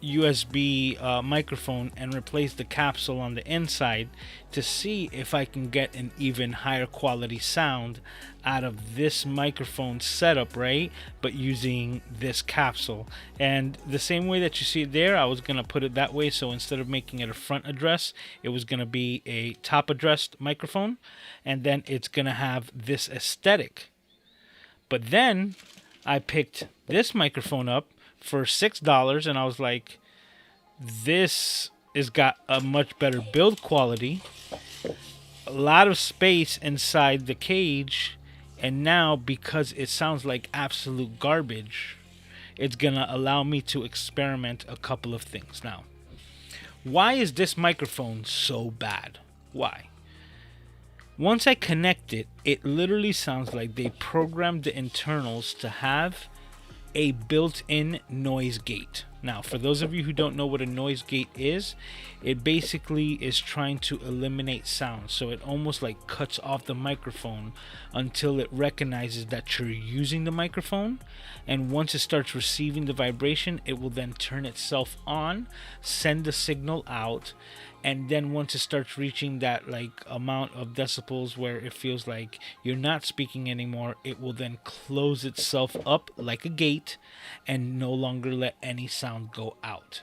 USB microphone and replace the capsule on the inside to see if I can get an even higher quality sound out of this microphone setup, right? But using this capsule. And the same way that you see it there, I was going to put it that way. So instead of making it a front address, it was going to be a top addressed microphone. And then it's going to have this aesthetic. But then I picked this microphone up for $6, and I was like, this has got a much better build quality, a lot of space inside the cage, and now because it sounds like absolute garbage, it's gonna allow me to experiment a couple of things. Now, why is this microphone so bad? Why? Once I connect it, it literally sounds like they programmed the internals to have a built-in noise gate. Now, for those of you who don't know what a noise gate is, it basically is trying to eliminate sound. So it almost like cuts off the microphone until it recognizes that you're using the microphone. And once it starts receiving the vibration, it will then turn itself on, send the signal out, and then once it starts reaching that like amount of decibels where it feels like you're not speaking anymore, it will then close itself up like a gate and no longer let any sound go out.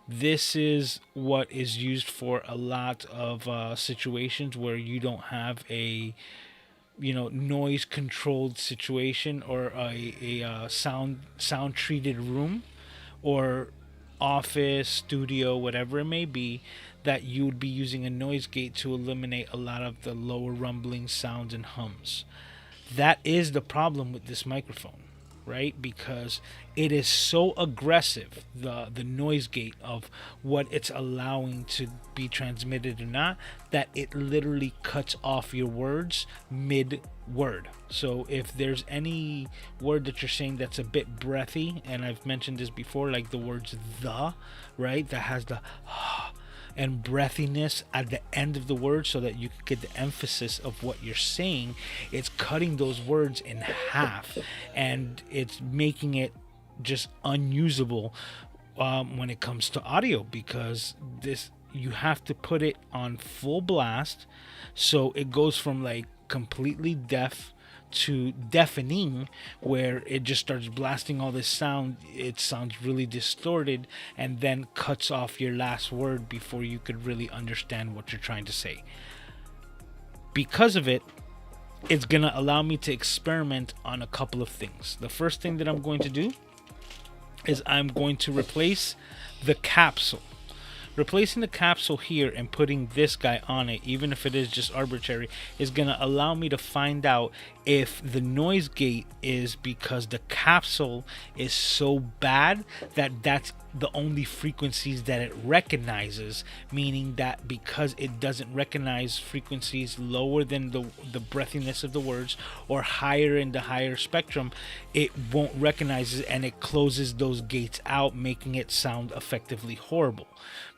This is what is used for a lot of situations where you don't have a noise controlled situation or a sound treated room or office, studio, whatever it may be, that you would be using a noise gate to eliminate a lot of the lower rumbling sounds and hums. That is the problem with this microphone, right? Because it is so aggressive, the noise gate of what it's allowing to be transmitted or not, that it literally cuts off your words mid-word. So if there's any word that you're saying that's a bit breathy, and I've mentioned this before, like the words the, right? That has the and breathiness at the end of the word so that you can get the emphasis of what you're saying. It's cutting those words in half and it's making it just unusable when it comes to audio, because this, you have to put it on full blast so it goes from like completely deaf to deafening, where it just starts blasting all this sound. It sounds really distorted and then cuts off your last word before you could really understand what you're trying to say. Because of it, it's gonna allow me to experiment on a couple of things. The first thing that I'm going to do is I'm going to replace the capsule. Replacing the capsule here and putting this guy on it, even if it is just arbitrary, is going to allow me to find out if the noise gate is because the capsule is so bad that that's the only frequencies that it recognizes, meaning that because it doesn't recognize frequencies lower than the breathiness of the words or higher in the higher spectrum, it won't recognize it and it closes those gates out, making it sound effectively horrible.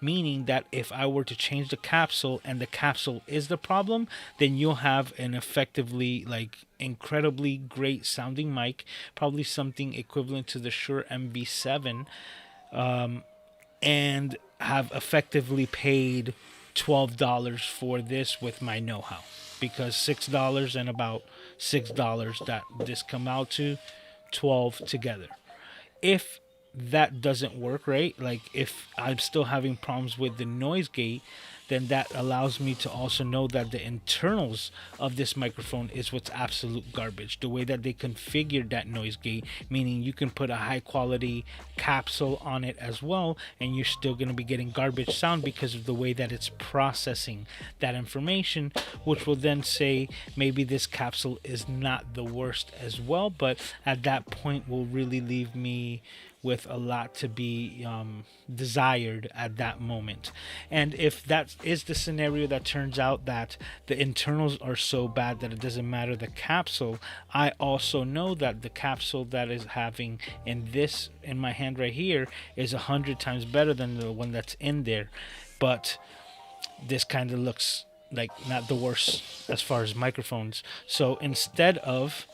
Meaning that if I were to change the capsule and the capsule is the problem, then you'll have an effectively like incredibly great sounding mic, probably something equivalent to the Shure MV7, and have effectively paid $12 for this with my know-how, because $6 and about $6 that this come out to, 12 together. If that doesn't work, right, like if I'm still having problems with the noise gate, then that allows me to also know that the internals of this microphone is what's absolute garbage. The way that they configured that noise gate, meaning you can put a high quality capsule on it as well, and you're still going to be getting garbage sound because of the way that it's processing that information, which will then say maybe this capsule is not the worst as well, but at that point will really leave me with a lot to be desired at that moment. And if that is the scenario that turns out that the internals are so bad that it doesn't matter the capsule, I also know that the capsule that is having in my hand right here is 100 times better than the one that's in there. But this kind of looks like not the worst as far as microphones. So instead of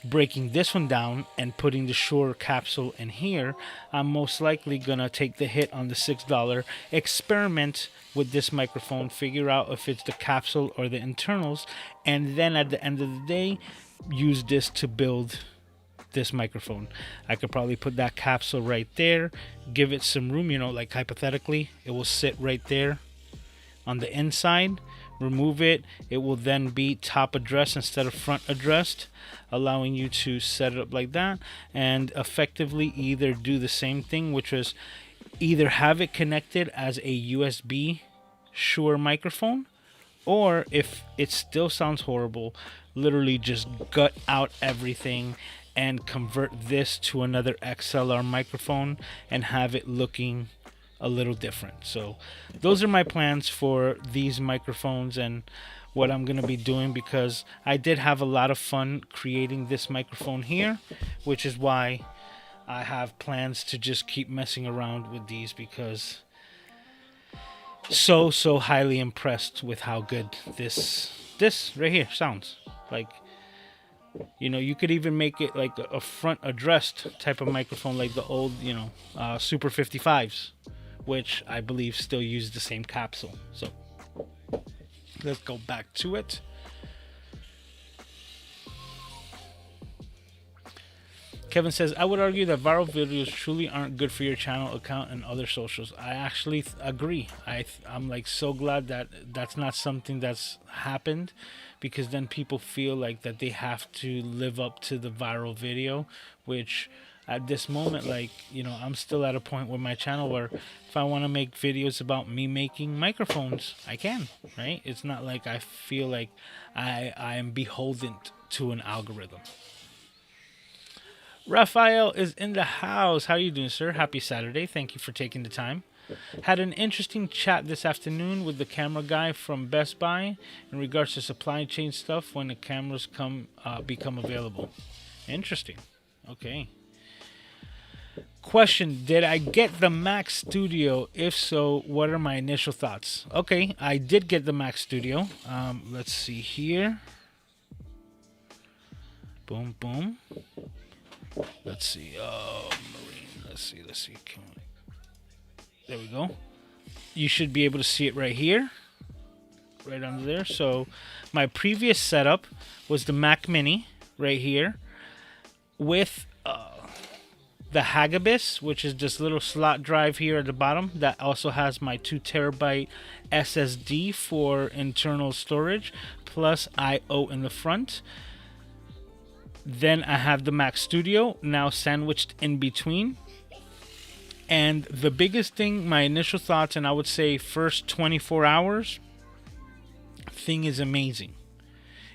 breaking this one down and putting the Shure capsule in here, I'm most likely gonna take the hit on the $6, experiment with this microphone, figure out if it's the capsule or the internals, and then at the end of the day use this to build this microphone. I could probably put that capsule right there, give it some room, like hypothetically it will sit right there on the inside. Remove it, it will then be top addressed instead of front addressed, allowing you to set it up like that and effectively either do the same thing, which was either have it connected as a USB Shure microphone, or if it still sounds horrible, literally just gut out everything and convert this to another XLR microphone and have it looking a little different. So those are my plans for these microphones and what I'm gonna be doing, because I did have a lot of fun creating this microphone here, which is why I have plans to just keep messing around with these, because so highly impressed with how good this right here sounds. Like, you could even make it like a front addressed type of microphone, like the old Super 55s, which I believe still use the same capsule. So let's go back to it. Kevin says, I would argue that viral videos truly aren't good for your channel, account, and other socials. I actually agree. I'm like so glad that that's not something that's happened, because then people feel like that they have to live up to the viral video, which at this moment, I'm still at a point with my channel where if I want to make videos about me making microphones, I can, right? It's not like I feel like I am beholden to an algorithm. Raphael is in the house. How are you doing, sir? Happy Saturday. Thank you for taking the time. Had an interesting chat this afternoon with the camera guy from Best Buy in regards to supply chain stuff when the cameras become available. Interesting. Okay. Question, did I get the Mac Studio? If so, what are my initial thoughts? Okay, I did get the Mac Studio. Let's see here. Boom, boom. Let's see. Marine. Let's see. There we go. You should be able to see it right here. Right under there. So my previous setup was the Mac Mini right here with the Hagibis, which is this little slot drive here at the bottom that also has my 2 terabyte SSD for internal storage plus I/O in the front. Then I have the Mac Studio now sandwiched in between. And the biggest thing, my initial thoughts, and I would say first 24 hours, thing is amazing.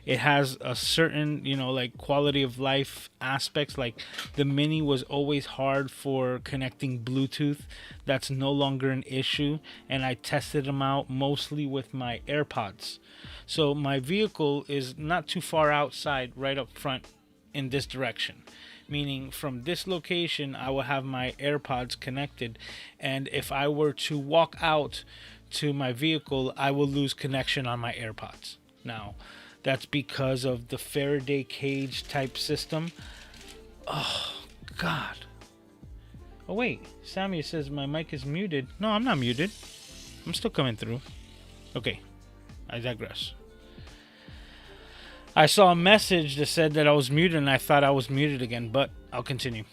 It has a certain, quality of life aspects. Like the Mini was always hard for connecting Bluetooth. That's no longer an issue. And I tested them out mostly with my AirPods. So my vehicle is not too far outside, right up front in this direction. Meaning from this location, I will have my AirPods connected. And if I were to walk out to my vehicle, I will lose connection on my AirPods. Now, that's because of the Faraday cage type system. Oh, God. Oh, wait. Sammy says my mic is muted. No, I'm not muted. I'm still coming through. Okay. I digress. I saw a message that said that I was muted, and I thought I was muted again, but I'll continue.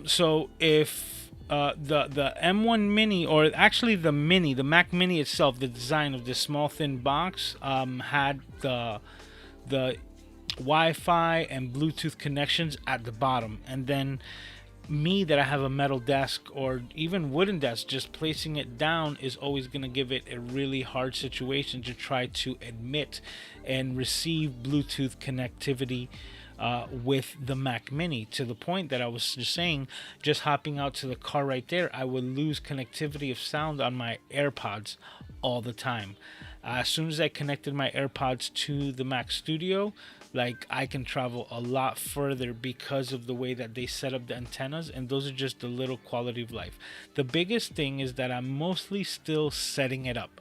So if the M1 Mini, or actually the Mac Mini itself, the design of this small thin box, had the Wi-Fi and Bluetooth connections at the bottom, and then me, that I have a metal desk or even wooden desk, just placing it down is always going to give it a really hard situation to try to admit and receive Bluetooth connectivity with the Mac Mini, to the point that I was just saying, just hopping out to the car right there, I would lose connectivity of sound on my AirPods all the time. As soon as I connected my AirPods to the Mac Studio, like, I can travel a lot further because of the way that they set up the antennas, and those are just the little quality of life. The biggest thing is that I'm mostly still setting it up.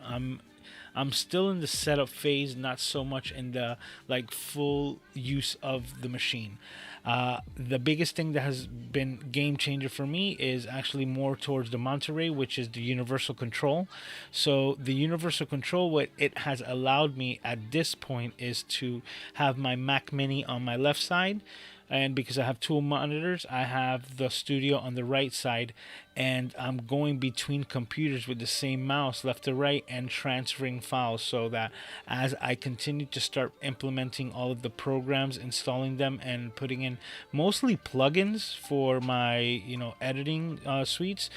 I'm still in the setup phase, not so much in the like full use of the machine. The biggest thing that has been game changer for me is actually more towards the Monterey, which is the universal control. So the universal control, what it has allowed me at this point is to have my Mac Mini on my left side, and because I have two monitors, I have the studio on the right side, and I'm going between computers with the same mouse left to right and transferring files, so that as I continue to start implementing all of the programs, installing them and putting in mostly plugins for my editing suites,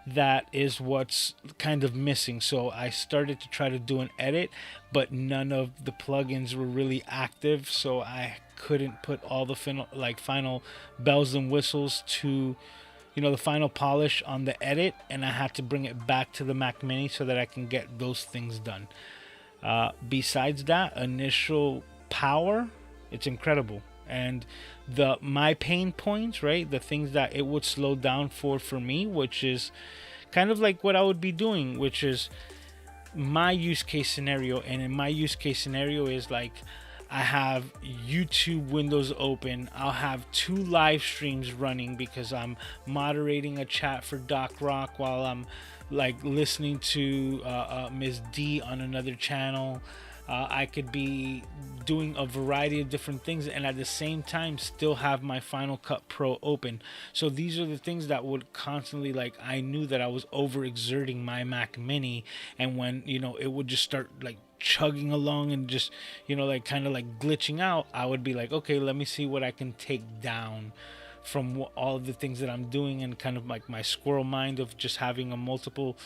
that is what's kind of missing. So I started to try to do an edit, but none of the plugins were really active, so I couldn't put all the final bells and whistles to the final polish on the edit, and I had to bring it back to the Mac Mini so that I can get those things done. Besides that, initial power, it's incredible. And my pain points, right, the things that it would slow down for me, which is kind of like what I would be doing, which is my use case scenario. And in my use case scenario is like, I have YouTube windows open. I'll have 2 live streams running because I'm moderating a chat for Doc Rock while I'm like listening to Ms. D on another channel. I could be doing a variety of different things and at the same time still have my Final Cut Pro open. So these are the things that would constantly, like, I knew that I was overexerting my Mac Mini, and when it would just start like chugging along and just like kind of like glitching out, I would be like, okay, let me see what I can take down from all of the things that I'm doing, and kind of like my squirrel mind of just having a multiple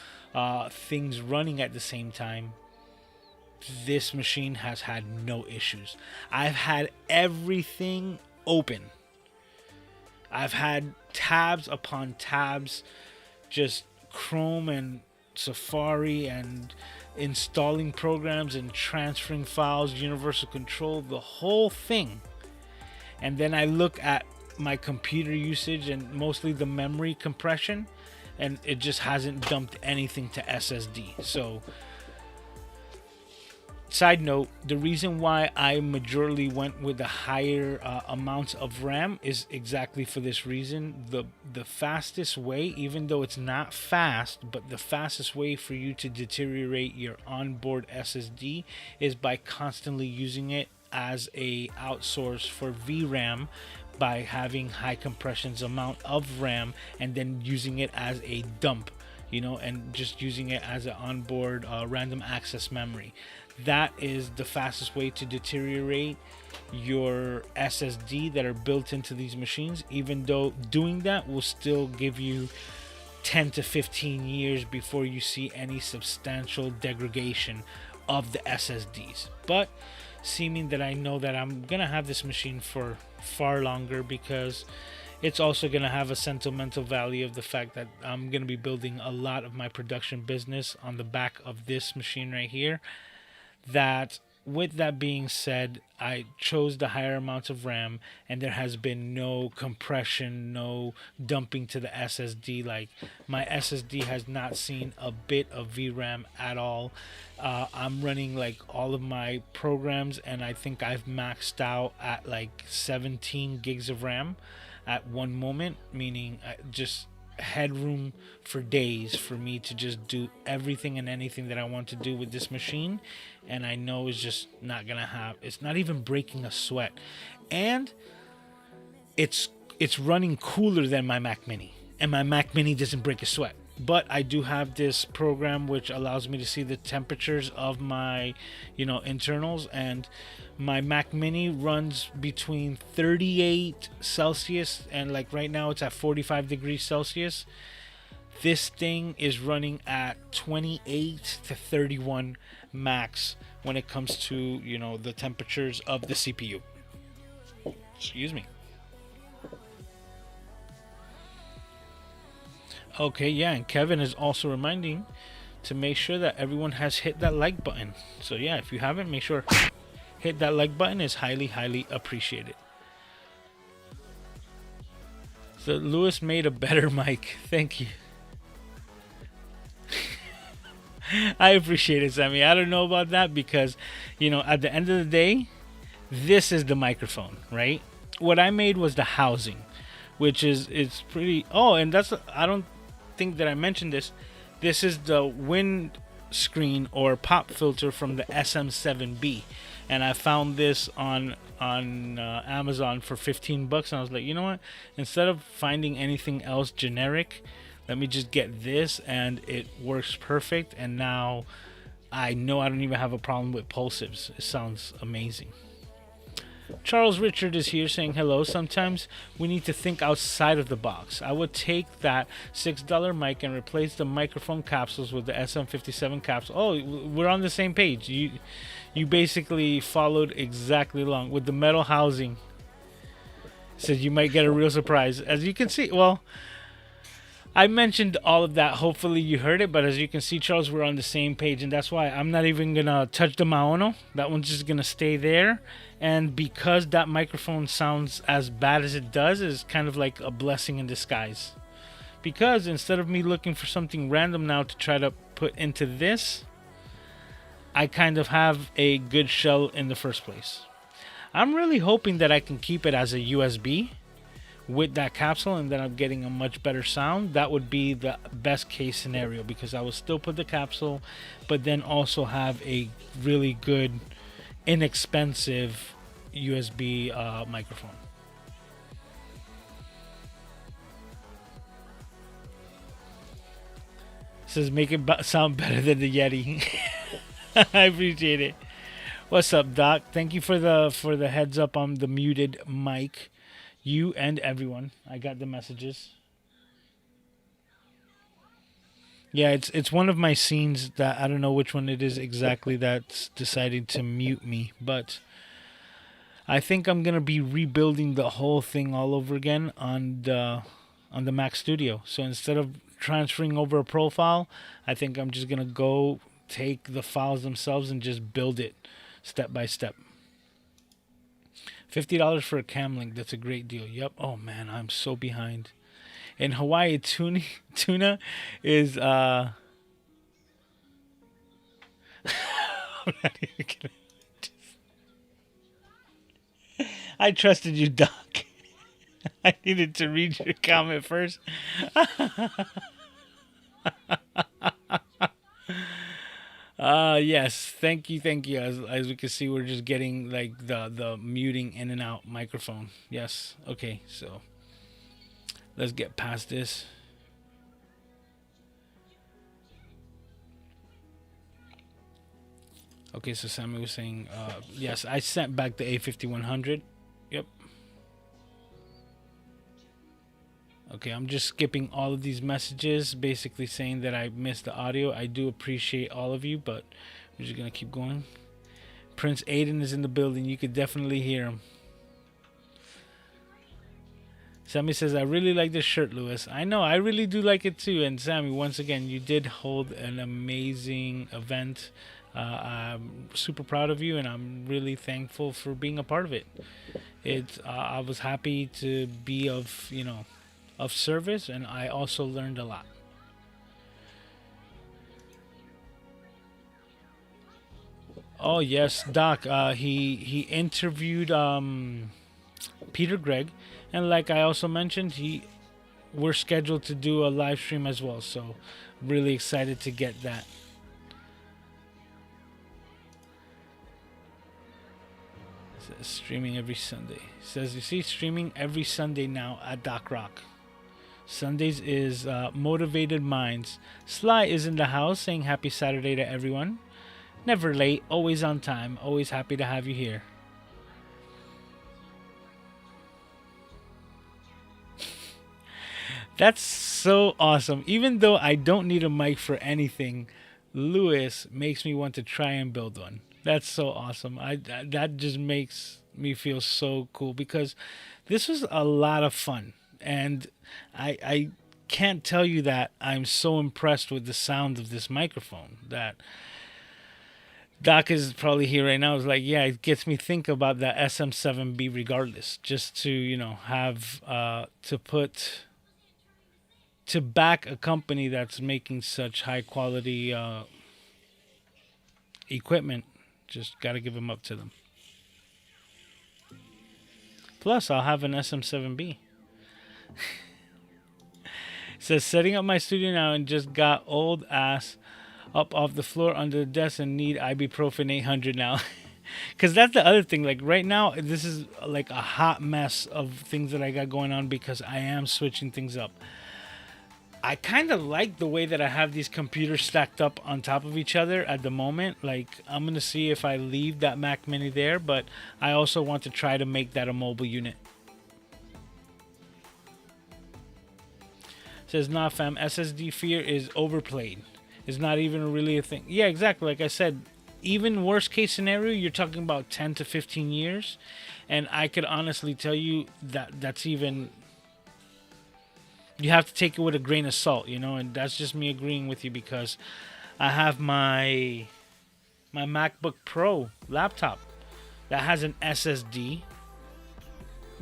things running at the same time. This machine has had no issues. I've had everything open. I've had tabs upon tabs, just Chrome and Safari, and installing programs and transferring files, universal control, the whole thing. And then I look at my computer usage and mostly the memory compression, and it just hasn't dumped anything to SSD. So side note, the reason why I majorly went with the higher amounts of RAM is exactly for this reason. The fastest way, even though it's not fast, but the fastest way for you to deteriorate your onboard SSD is by constantly using it as a outsource for VRAM, by having high compressions amount of RAM and then using it as a dump, and just using it as an onboard random access memory. That is the fastest way to deteriorate your SSD that are built into these machines, even though doing that will still give you 10 to 15 years before you see any substantial degradation of the SSDs. But seeming that I know that I'm gonna have this machine for far longer, because it's also going to have a sentimental value of the fact that I'm going to be building a lot of my production business on the back of this machine right here. That, with that being said, I chose the higher amounts of RAM, and there has been no compression, no dumping to the SSD. Like, my SSD has not seen a bit of VRAM at all. I'm running like all of my programs, and I think I've maxed out at like 17 gigs of RAM at one moment, meaning just headroom for days for me to just do everything and anything that I want to do with this machine. And I know it's just not gonna have, it's not even breaking a sweat, and it's running cooler than my Mac Mini. and my Mac Mini doesn't break a sweat. But I do have this program which allows me to see the temperatures of my, internals, and my Mac Mini runs between 38 Celsius and like right now it's at 45 degrees Celsius. This thing is running at 28 to 31 max when it comes to, the temperatures of the CPU. Excuse me. Okay, yeah, and Kevin is also reminding to make sure that everyone has hit that like button. So yeah, if you haven't, make sure hit that like button. Is highly appreciated. So Lewis made a better mic. Thank you. I appreciate it, Sammy. I don't know about that because, at the end of the day, this is the microphone, right? What I made was the housing, which is pretty. Oh, and I don't think that I mentioned this. This is the wind screen or pop filter from the SM7B, and I found this on Amazon for $15, and I was like, you know what? Instead of finding anything else generic, let me just get this, and it works perfect. And now I know I don't even have a problem with pulsives. It sounds amazing. Charles Richard is here saying hello. Sometimes we need to think outside of the box. I would take that $6 mic and replace the microphone capsules with the SM57 capsule. Oh, we're on the same page. You basically followed exactly along with the metal housing. Says you might get a real surprise. As you can see, well, I mentioned all of that. Hopefully you heard it, but as you can see, Charles, we're on the same page, and that's why I'm not even gonna touch the Maono. That one's just gonna stay there. And because that microphone sounds as bad as it does, is kind of like a blessing in disguise. Because instead of me looking for something random now to try to put into this, I kind of have a good shell in the first place. I'm really hoping that I can keep it as a USB with that capsule, and then I'm getting a much better sound. That would be the best case scenario, because I will still put the capsule, but then also have a really good, inexpensive USB microphone. It says make it sound better than the Yeti. I appreciate it. What's up, Doc? Thank you for the heads up on the muted mic. You and everyone. I got the messages. Yeah, it's one of my scenes that I don't know which one it is exactly that's deciding to mute me, but I think I'm gonna be rebuilding the whole thing all over again on the Mac Studio. So instead of transferring over a profile, I think I'm just gonna go take the files themselves and just build it step by step. $50 for a cam link. That's a great deal. Yep. Oh man, I'm so behind. In Hawaii, tuna is I'm not even gonna I trusted you, Doc. I needed to read your comment first. Yes, thank you. As we can see, we're just getting like the muting in and out microphone. Yes, okay, so let's get past this. Okay, so Sammy was saying, yes, I sent back the A5100. Yep. Okay, I'm just skipping all of these messages, basically saying that I missed the audio. I do appreciate all of you, but we're just going to keep going. Prince Aiden is in the building. You could definitely hear him. Sammy says, I really like this shirt, Lewis. I know, I really do like it too. And Sammy, once again, you did hold an amazing event. I'm super proud of you, and I'm really thankful for being a part of it. I was happy to be of service, and I also learned a lot. Oh yes, Doc. He interviewed Peter Gregg, and like I also mentioned, we're scheduled to do a live stream as well. So really excited to get that. Streaming every Sunday. Says you see streaming every Sunday now at Doc Rock. Sundays is Motivated Minds. Sly is in the house saying happy Saturday to everyone. Never late, always on time. Always happy to have you here. That's so awesome. Even though I don't need a mic for anything, Lewis makes me want to try and build one. That's so awesome. That just makes me feel so cool because this was a lot of fun, and I can't tell you that I'm so impressed with the sound of this microphone that Doc is probably here right now. Is like, yeah, it gets me think about the SM7B regardless, just to have to back a company that's making such high quality equipment. Just got to give them up to them. Plus, I'll have an SM7B. Says, setting up my studio now and just got old ass up off the floor under the desk and need ibuprofen 800 now. Because that's the other thing. Like right now, this is like a hot mess of things that I got going on because I am switching things up. I kind of like the way that I have these computers stacked up on top of each other at the moment. Like, I'm going to see if I leave that Mac Mini there, but I also want to try to make that a mobile unit. Says, nah, fam, SSD fear is overplayed. It's not even really a thing. Yeah, exactly. Like I said, even worst case scenario, you're talking about 10 to 15 years. And I could honestly tell you that that's even... You have to take it with a grain of salt, and that's just me agreeing with you because I have my MacBook Pro laptop that has an SSD.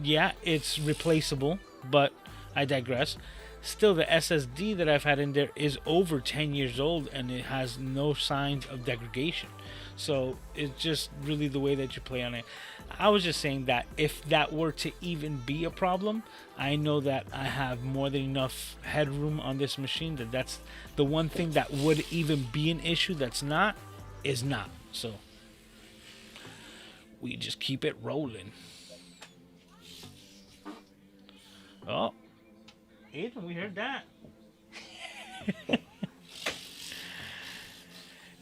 Yeah, it's replaceable, but I digress. Still, the SSD that I've had in there is over 10 years old and it has no signs of degradation. So it's just really the way that you play on it. I was just saying that if that were to even be a problem, I know that I have more than enough headroom on this machine that's the one thing that would even be an issue that's not is not. So we just keep it rolling. Oh, Ethan, we heard that.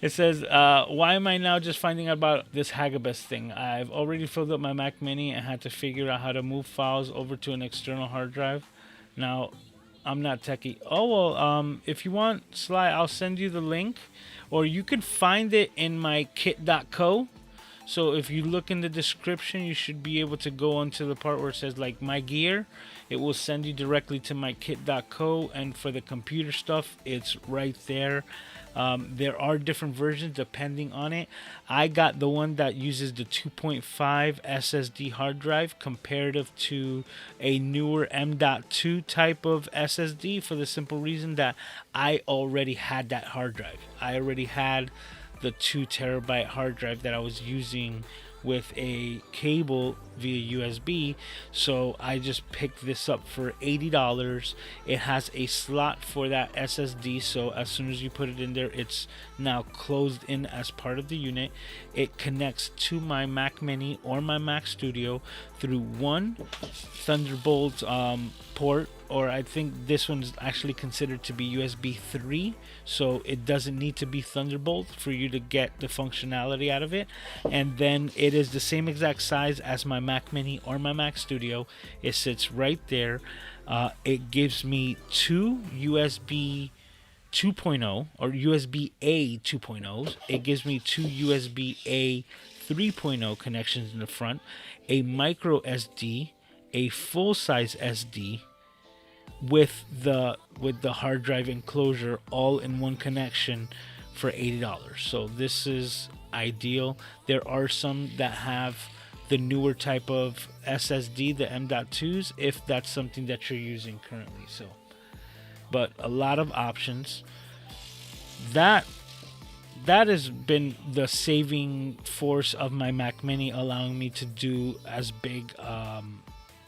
It says, why am I now just finding out about this Hagabus thing? I've already filled up my Mac Mini and had to figure out how to move files over to an external hard drive. Now, I'm not techie. Oh, well, if you want, Sly, I'll send you the link. Or you can find it in my kit.co. So if you look in the description, you should be able to go onto the part where it says, like, my gear. It will send you directly to my kit.co. And for the computer stuff, it's right there. There are different versions depending on it. I got the one that uses the 2.5 SSD hard drive comparative to a newer M.2 type of SSD for the simple reason that I already had that hard drive. I already had the 2 terabyte hard drive that I was using with a cable via USB, so I just picked this up for $80. It has a slot for that SSD, so as soon as you put it in there, it's now closed in as part of the unit. It connects to my Mac Mini or my Mac Studio through one Thunderbolt port, or I think this one is actually considered to be USB 3, so it doesn't need to be Thunderbolt for you to get the functionality out of it. And then it is the same exact size as my Mac Mini or my Mac Studio. It sits right there. It gives me 2 USB 2.0 or USB A 2.0s. It gives me 2 USB A 3.0 connections in the front, a micro SD, a full size SD, with the hard drive enclosure all in one connection for $80. So this is ideal. There are some that have the newer type of SSD, the M.2s, if that's something that you're using currently. So, but a lot of options. That has been the saving force of my Mac Mini, allowing me to do as big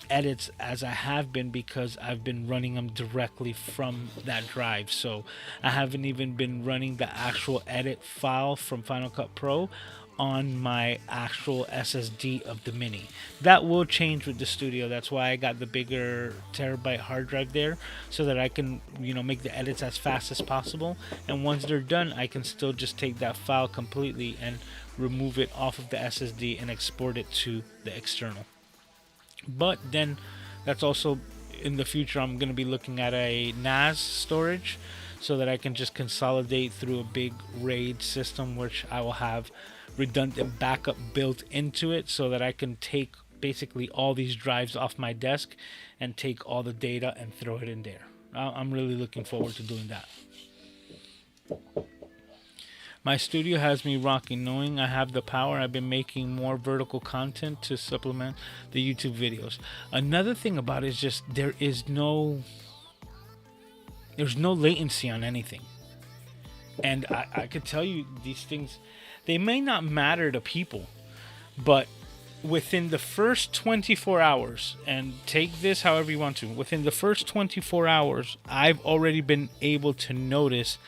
edits as I have been, because I've been running them directly from that drive. So I haven't even been running the actual edit file from Final Cut Pro. on my actual SSD of the Mini. That will change with the Studio. That's why I got the bigger terabyte hard drive there, so that I can, make the edits as fast as possible. And once they're done, I can still just take that file completely and remove it off of the SSD and export it to the external. But then that's also in the future, I'm going to be looking at a NAS storage, so that I can just consolidate through a big RAID system, which I will have redundant backup built into it, so that I can take basically all these drives off my desk and take all the data and throw it in there. I'm really looking forward to doing that. My studio has me rocking, knowing I have the power. I've been making more vertical content to supplement the YouTube videos. Another thing about it is just there's no latency on anything. And I could tell you, these things, they may not matter to people, but within the first 24 hours, and take this however you want to, within the first 24 hours, I've already been able to notice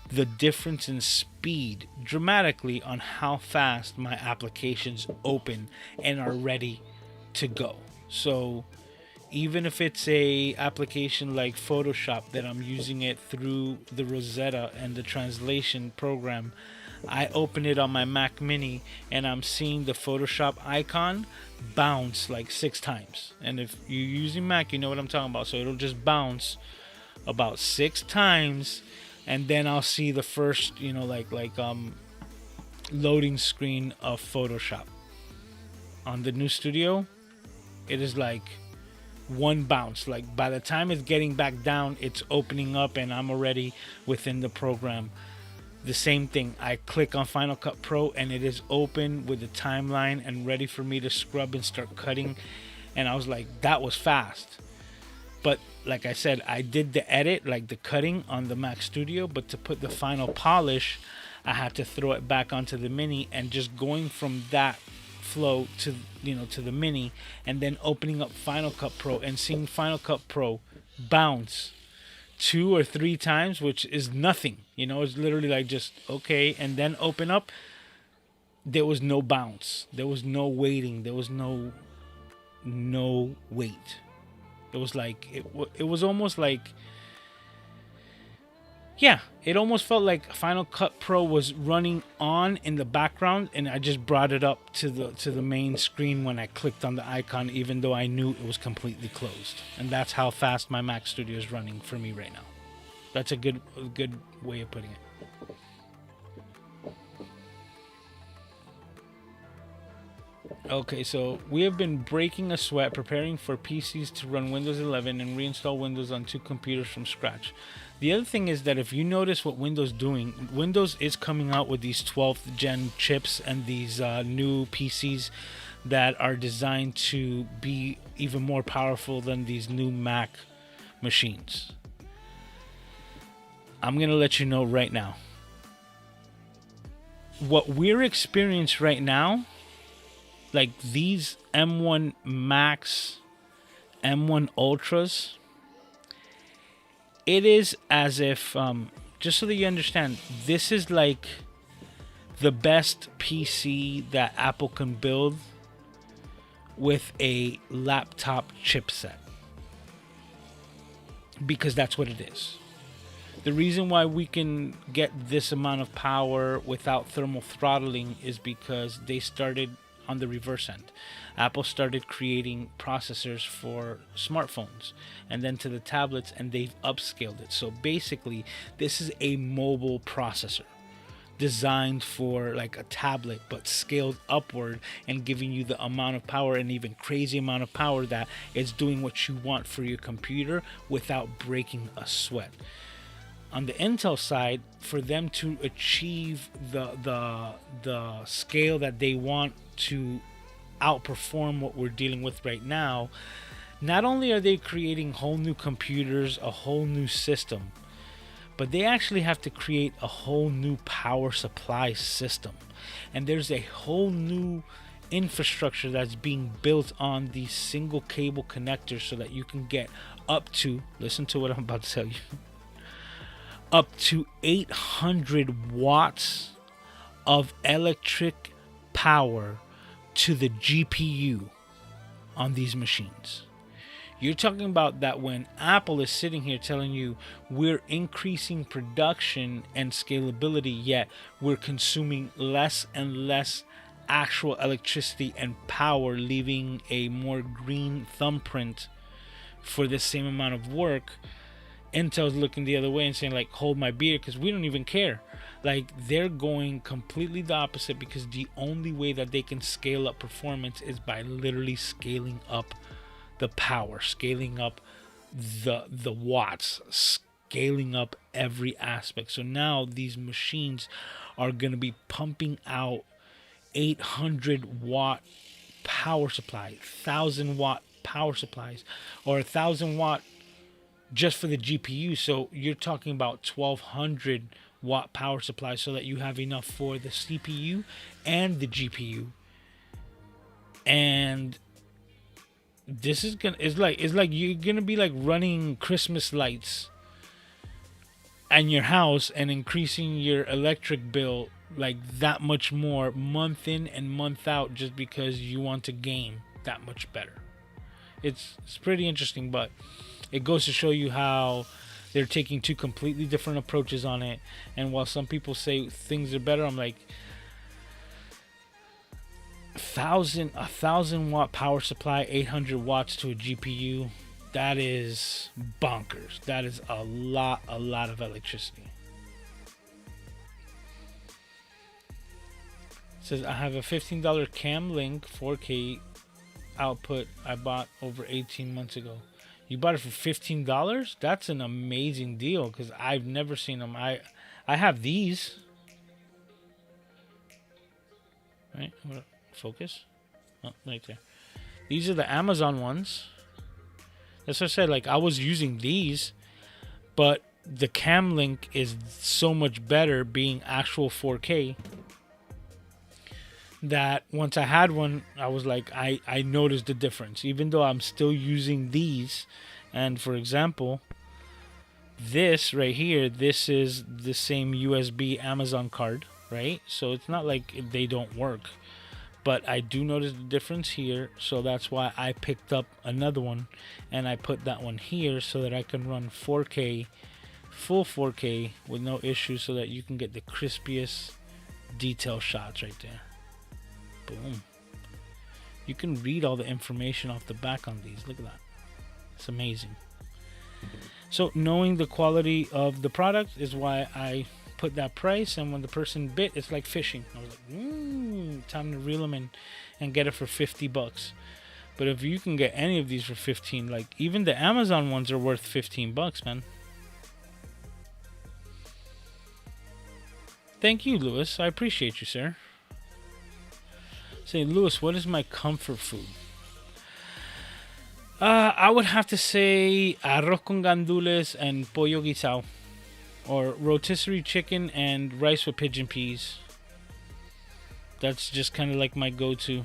the difference in speed dramatically on how fast my applications open and are ready to go. So even if it's a application like Photoshop that I'm using it through the Rosetta and the translation program, I open it on my Mac Mini and I'm seeing the Photoshop icon bounce like 6 times. And if you're using Mac, you know what I'm talking about. So it'll just bounce about 6 times, and then I'll see the first, loading screen of Photoshop. On the new Studio, it is like one bounce. Like by the time it's getting back down, it's opening up and I'm already within the program. The same thing, I click on Final Cut Pro and it is open with the timeline and ready for me to scrub and start cutting. And I was like, that was fast. But like I said, I did the edit, like the cutting on the Mac Studio, but to put the final polish, I had to throw it back onto the Mini, and just going from that flow to the Mini, and then opening up Final Cut Pro and seeing Final Cut Pro bounce 2 or 3 times, which is nothing. It's literally like just okay, and then open up. There was no bounce. There was no waiting. There was no wait. It was like it was almost like, yeah, it almost felt like Final Cut Pro was running on in the background, and I just brought it up to the main screen when I clicked on the icon, even though I knew it was completely closed. And that's how fast my Mac Studio is running for me right now. That's a good way of putting it. Okay, so we have been breaking a sweat preparing for PCs to run Windows 11 and reinstall Windows on 2 computers from scratch. The other thing is that if you notice what Windows doing, Windows is coming out with these 12th gen chips and these new PCs that are designed to be even more powerful than these new Mac machines. I'm going to let you know right now. What we're experiencing right now, like these M1 Max, M1 Ultras, it is as if, just so that you understand, this is like the best PC that Apple can build with a laptop chipset. Because that's what it is. The reason why we can get this amount of power without thermal throttling is because they started on the reverse end. Apple started creating processors for smartphones and then to the tablets, and they've upscaled it. So basically, this is a mobile processor designed for like a tablet, but scaled upward and giving you the amount of power, and even crazy amount of power that it's doing what you want for your computer without breaking a sweat. On the Intel side, for them to achieve the scale that they want to outperform what we're dealing with right now, not only are they creating whole new computers, a whole new system, but they actually have to create a whole new power supply system. And there's a whole new infrastructure that's being built on these single cable connectors so that you can get up to, listen to what I'm about to tell you, up to 800 watts of electric power to the GPU on these machines. You're talking about that when Apple is sitting here telling you we're increasing production and scalability, yet we're consuming less and less actual electricity and power, leaving a more green thumbprint for the same amount of work. Intel's looking the other way and saying like, hold my beer, because we don't even care. Like, they're going completely the opposite, because the only way that they can scale up performance is by literally scaling up the power, scaling up the watts, scaling up every aspect. So now these machines are going to be pumping out 800 watt power supply, 1,000 watt power supplies, or 1,000 watt just for the GPU. So you're talking about 1,200 watt power supply, so that you have enough for the CPU and the GPU. And this is gonna, it's like you're gonna be like running Christmas lights in your house and increasing your electric bill like that much more month in and month out, just because you want to game that much better. It's pretty interesting, but it goes to show you how they're taking two completely different approaches on it. And while some people say things are better, I'm like, 1,000 watt power supply, 800 watts to a GPU, that is bonkers. That is a lot of electricity. It says I have a $15 Cam Link 4K output I bought over 18 months ago. You bought it for $15? That's an amazing deal, because I've never seen them. I have these. Right? Focus. Oh, right there. These are the Amazon ones. That's what I said. Like, I was using these, but the Cam Link is so much better, being actual 4K, that once I had one, I was like, I noticed the difference, even though I'm still using these. And for example, this right here, this is the same USB Amazon card, right? So it's not like they don't work, but I do notice the difference here. So that's why I picked up another one, and I put that one here so that I can run 4K, full 4K with no issues, so that you can get the crispiest detail shots right there. Boom. You can read all the information off the back on these. Look at that. It's amazing. So knowing the quality of the product is why I put that price. And when the person bit, it's like fishing. I was like, time to reel them in and get it for $50. But if you can get any of these for 15, like even the Amazon ones are worth $15, man. Thank you, Lewis. I appreciate you, sir. Say, Lewis, what is my comfort food? I would have to say arroz con gandules and pollo guisado, or rotisserie chicken and rice with pigeon peas. That's just kind of like my go-to,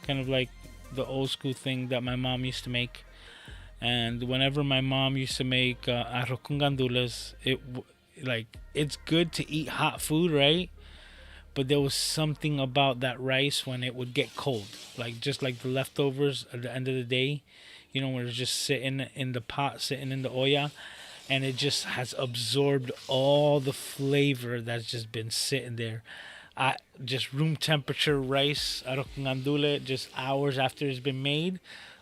kind of like the old school thing that my mom used to make. And whenever my mom used to make arroz con gandules, it's good to eat hot food, right? But there was something about that rice when it would get cold, like just like the leftovers at the end of the day, you know, where it's just sitting in the pot, sitting in the olla, and it just has absorbed all the flavor that's just been sitting there. Just room temperature rice, arroz con gandules, just hours after it's been made.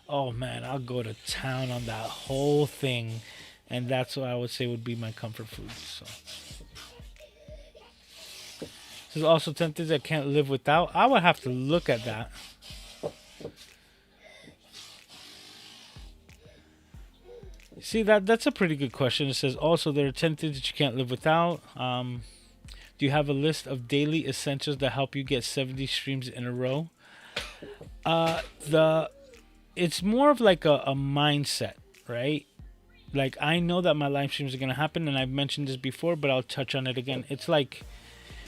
Oh man, I'll go to town on that whole thing, and that's what I would say would be my comfort food. So. There's also 10 things I can't live without. I would have to look at that. See, that's a pretty good question. It says also there are 10 things that you can't live without. Do you have a list of daily essentials that help you get 70 streams in a row? It's more of like a mindset, right? Like, I know that my live streams are going to happen, and I've mentioned this before, but I'll touch on it again. It's like,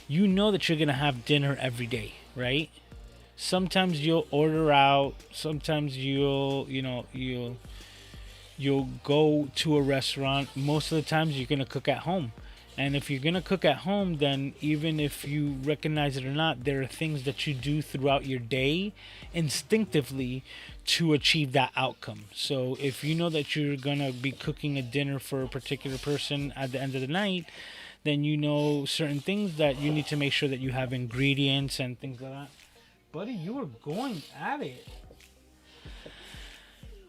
you know that you're going to have dinner every day, right? Sometimes you'll order out. Sometimes you'll go to a restaurant. Most of the times you're going to cook at home. And if you're gonna cook at home, then even if you recognize it or not, there are things that you do throughout your day instinctively to achieve that outcome. So if you know that you're gonna be cooking a dinner for a particular person at the end of the night, then you know certain things that you need to make sure that you have ingredients and things like that. Buddy, you are going at it.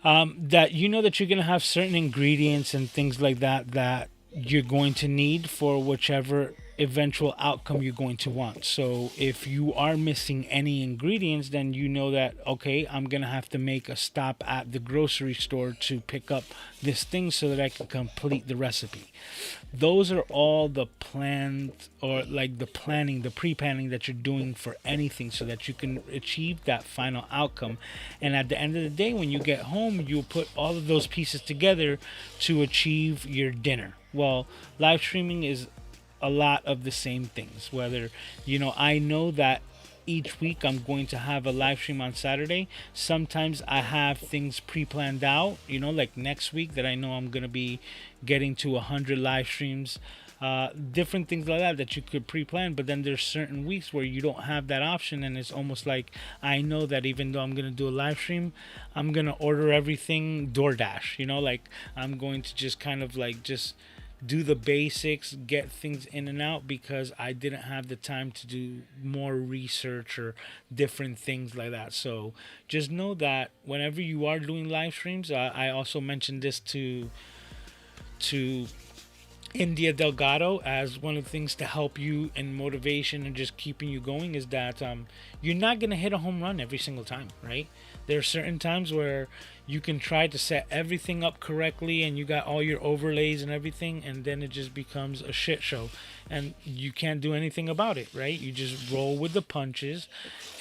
That you know that you're gonna have certain ingredients and things like that that you're going to need for whichever eventual outcome you're going to want. So if you are missing any ingredients, then you know that, okay, I'm gonna have to make a stop at the grocery store to pick up this thing so that I can complete the recipe. Those are all the planned, or like the planning, the pre-planning that you're doing for anything so that you can achieve that final outcome. And at the end of the day, when you get home, you'll put all of those pieces together to achieve your dinner. Well, live streaming is a lot of the same things. Whether, I know that each week I'm going to have a live stream on Saturday. Sometimes I have things pre-planned out, like next week that I know I'm going to be getting to 100 live streams, different things like that you could pre-plan. But then there's certain weeks where you don't have that option, and it's almost like I know that even though I'm going to do a live stream, I'm going to order everything DoorDash, like I'm going to just kind of like just do the basics, get things in and out, because I didn't have the time to do more research or different things like that. So just know that whenever you are doing live streams, I also mentioned this to India Delgado as one of the things to help you in motivation and just keeping you going, is that you're not going to hit a home run every single time, right? There are certain times where you can try to set everything up correctly and you got all your overlays and everything, and then it just becomes a shit show and you can't do anything about it, right? You just roll with the punches,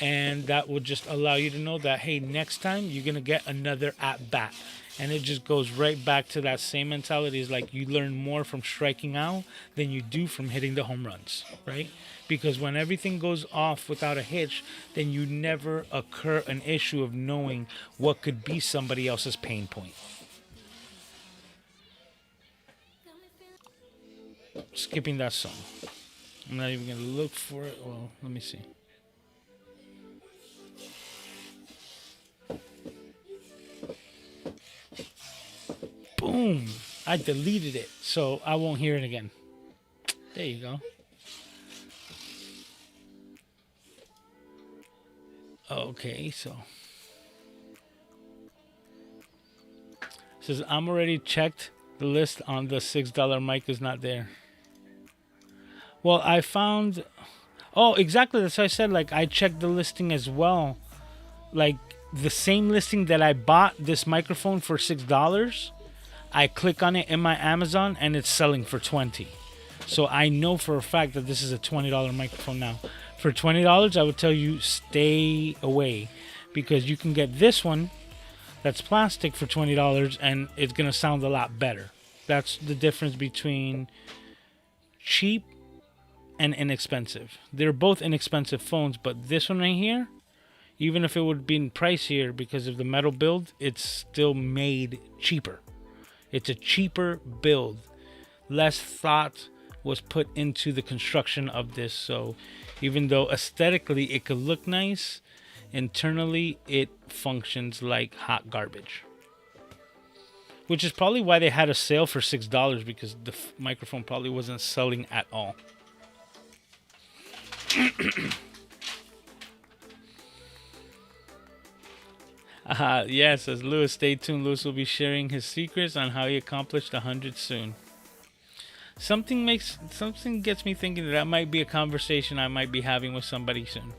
and that will just allow you to know that, hey, next time you're going to get another at bat. And it just goes right back to that same mentality. Is like you learn more from striking out than you do from hitting the home runs, right? Because when everything goes off without a hitch, then you never occur an issue of knowing what could be somebody else's pain point. Skipping that song. I'm not even going to look for it. Well, let me see. Boom! I deleted it, so I won't hear it again. There you go. Okay, so it says I'm already checked the list on the $6 mic is not there. Well, I found. Oh, exactly. That's what I said. Like, I checked the listing as well. Like, the same listing that I bought this microphone for $6. I click on it in my Amazon and it's selling for $20. So I know for a fact that this is a $20 microphone now. For $20, I would tell you stay away, because you can get this one that's plastic for $20 and it's going to sound a lot better. That's the difference between cheap and inexpensive. They're both inexpensive phones, but this one right here, even if it would be pricier because of the metal build, it's still made cheaper. It's a cheaper build. Less thought was put into the construction of this. So even though aesthetically it could look nice, internally it functions like hot garbage. Which is probably why they had a sale for $6, because the microphone probably wasn't selling at all. Yes, says Lewis. Stay tuned. Lewis will be sharing his secrets on how he accomplished 100 soon. Something gets me thinking that might be a conversation I might be having with somebody soon.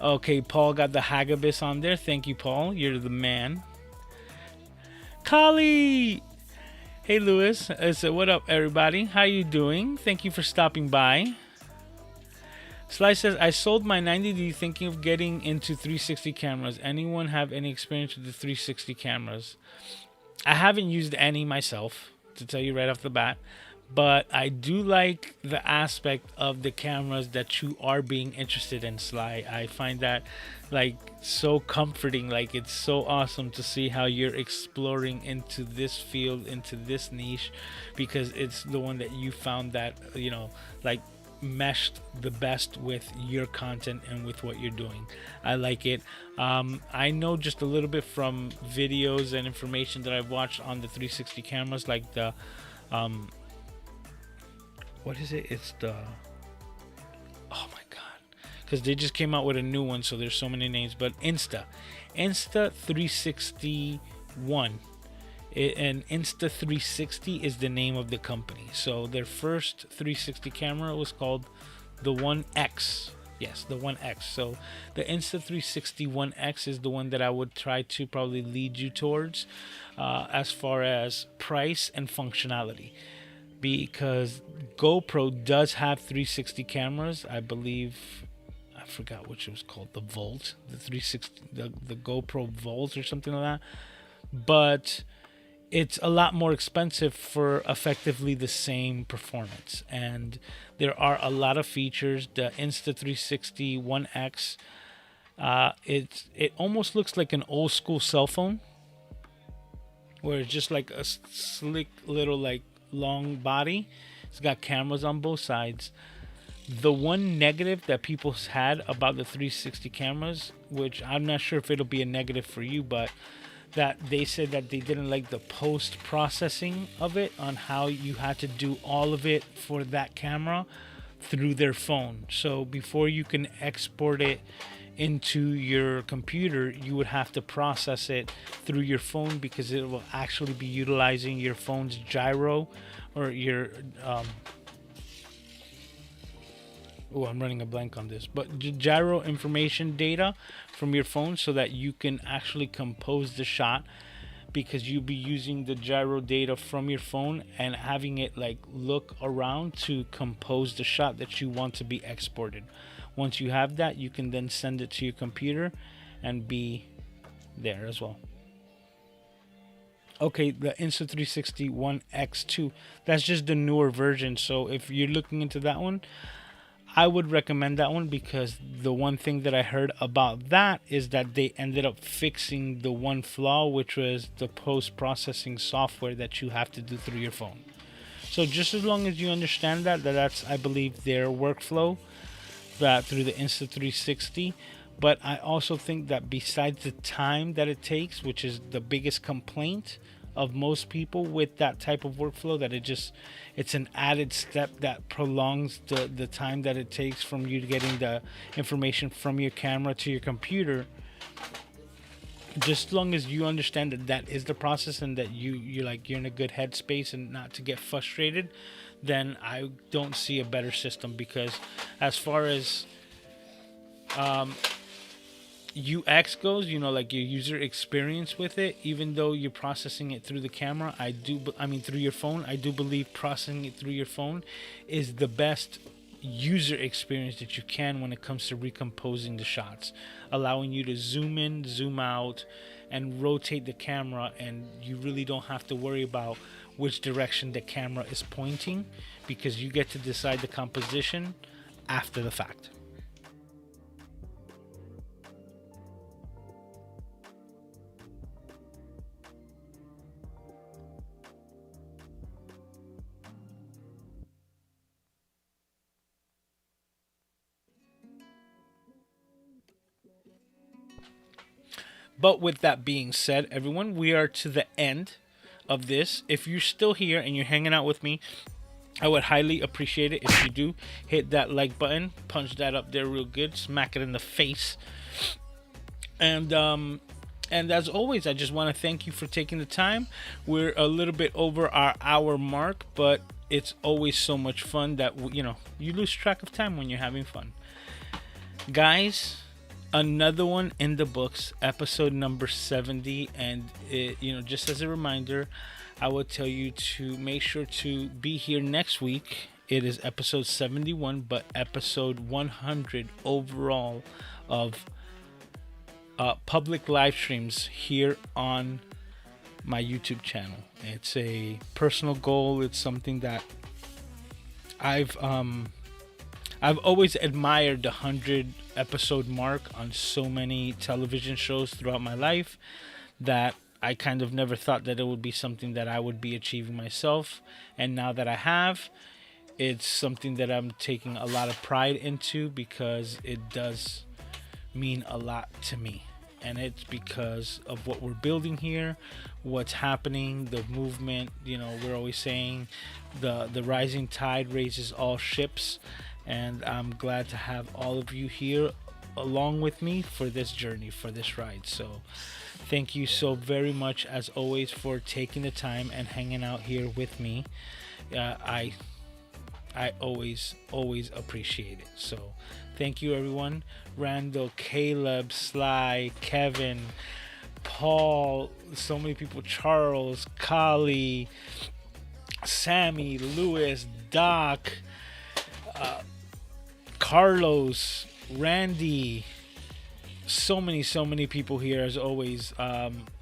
Okay, Paul got the Hagibis on there. Thank you, Paul. You're the man. Kali! Hey, Lewis. So what up, everybody? How you doing? Thank you for stopping by. Sly says, I sold my 90D thinking of getting into 360 cameras. Anyone have any experience with the 360 cameras? I haven't used any myself, to tell you right off the bat. But I do like the aspect of the cameras that you are being interested in, Sly. I find that like so comforting. Like it's so awesome to see how you're exploring into this field, into this niche, because it's the one that you found that, like meshed the best with your content and with what you're doing. I like it. I know just a little bit from videos and information that I've watched on the 360 cameras, like the what is it? It's the, oh my god, because they just came out with a new one, so there's so many names. But Insta 361, and Insta 360 is the name of the company. So their first 360 camera was called the 1X. Yes, the 1X. So the Insta 360 1X is the one that I would try to probably lead you towards, as far as price and functionality, because GoPro does have 360 cameras. I believe, I forgot which it was called, the Volt, the 360, the GoPro Volt or something like that. But it's a lot more expensive for effectively the same performance, and there are a lot of features. The Insta 360 1X, it almost looks like an old school cell phone, where it's just like a slick little like long body. It's got cameras on both sides. The one negative that people had about the 360 cameras, which I'm not sure if it'll be a negative for you, but that they said that they didn't like the post processing of it, on how you had to do all of it for that camera through their phone. So before you can export it into your computer, you would have to process it through your phone, because it will actually be utilizing your phone's gyro, or your I'm running a blank on this, but gyro information data from your phone, so that you can actually compose the shot, because you'll be using the gyro data from your phone and having it like look around to compose the shot that you want to be exported. Once you have that, you can then send it to your computer and be there as well. Okay, the Insta 360 1X2, that's just the newer version. So if you're looking into that one, I would recommend that one, because the one thing that I heard about that is that they ended up fixing the one flaw, which was the post-processing software that you have to do through your phone. So just as long as you understand that's, I believe, their workflow, that through the Insta 360. But I also think that besides the time that it takes, which is the biggest complaint of most people with that type of workflow, that it's an added step that prolongs the time that it takes from you getting the information from your camera to your computer. Just as long as you understand that is the process, and that you're in a good headspace and not to get frustrated, then I don't see a better system. Because as far as UX goes, like your user experience with it, even though you're processing it through the camera, through your phone, I do believe processing it through your phone is the best user experience that you can when it comes to recomposing the shots, allowing you to zoom in, zoom out, and rotate the camera, and you really don't have to worry about which direction the camera is pointing, because you get to decide the composition after the fact. But with that being said, everyone, we are to the end of this. If you're still here and you're hanging out with me, I would highly appreciate it if you do hit that like button, punch that up there real good, smack it in the face. And as always, I just want to thank you for taking the time. We're a little bit over our hour mark, but it's always so much fun that you lose track of time when you're having fun. Guys, another one in the books, episode number 70, and just as a reminder, I will tell you to make sure to be here next week. It is episode 71, but episode 100 overall of public live streams here on my YouTube channel. It's a personal goal. It's something that I've I've always admired the 100 episode mark on so many television shows throughout my life that I kind of never thought that it would be something that I would be achieving myself. And now that I have, it's something that I'm taking a lot of pride into because it does mean a lot to me. And it's because of what we're building here, what's happening, the movement. You know, we're always saying the rising tide raises all ships. And I'm glad to have all of you here along with me for this journey, for this ride. So thank you so very much, as always, for taking the time and hanging out here with me. I always appreciate it. So thank you, everyone. Randall, Caleb, Sly, Kevin, Paul, so many people, Charles, Kali, Sammy, Lewis, Doc, Carlos, Randy, so many people here, as always.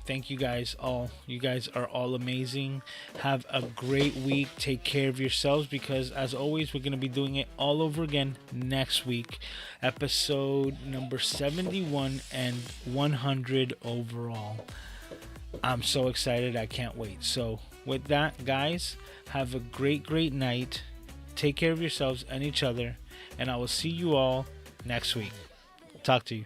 Thank you guys all. You guys are all amazing. Have a great week. Take care of yourselves, because as always, we're going to be doing it all over again next week. Episode number 71 and 100 overall. I'm so excited. I can't wait. So with that, guys, have a great night. Take care of yourselves and each other, and I will see you all next week. Talk to you.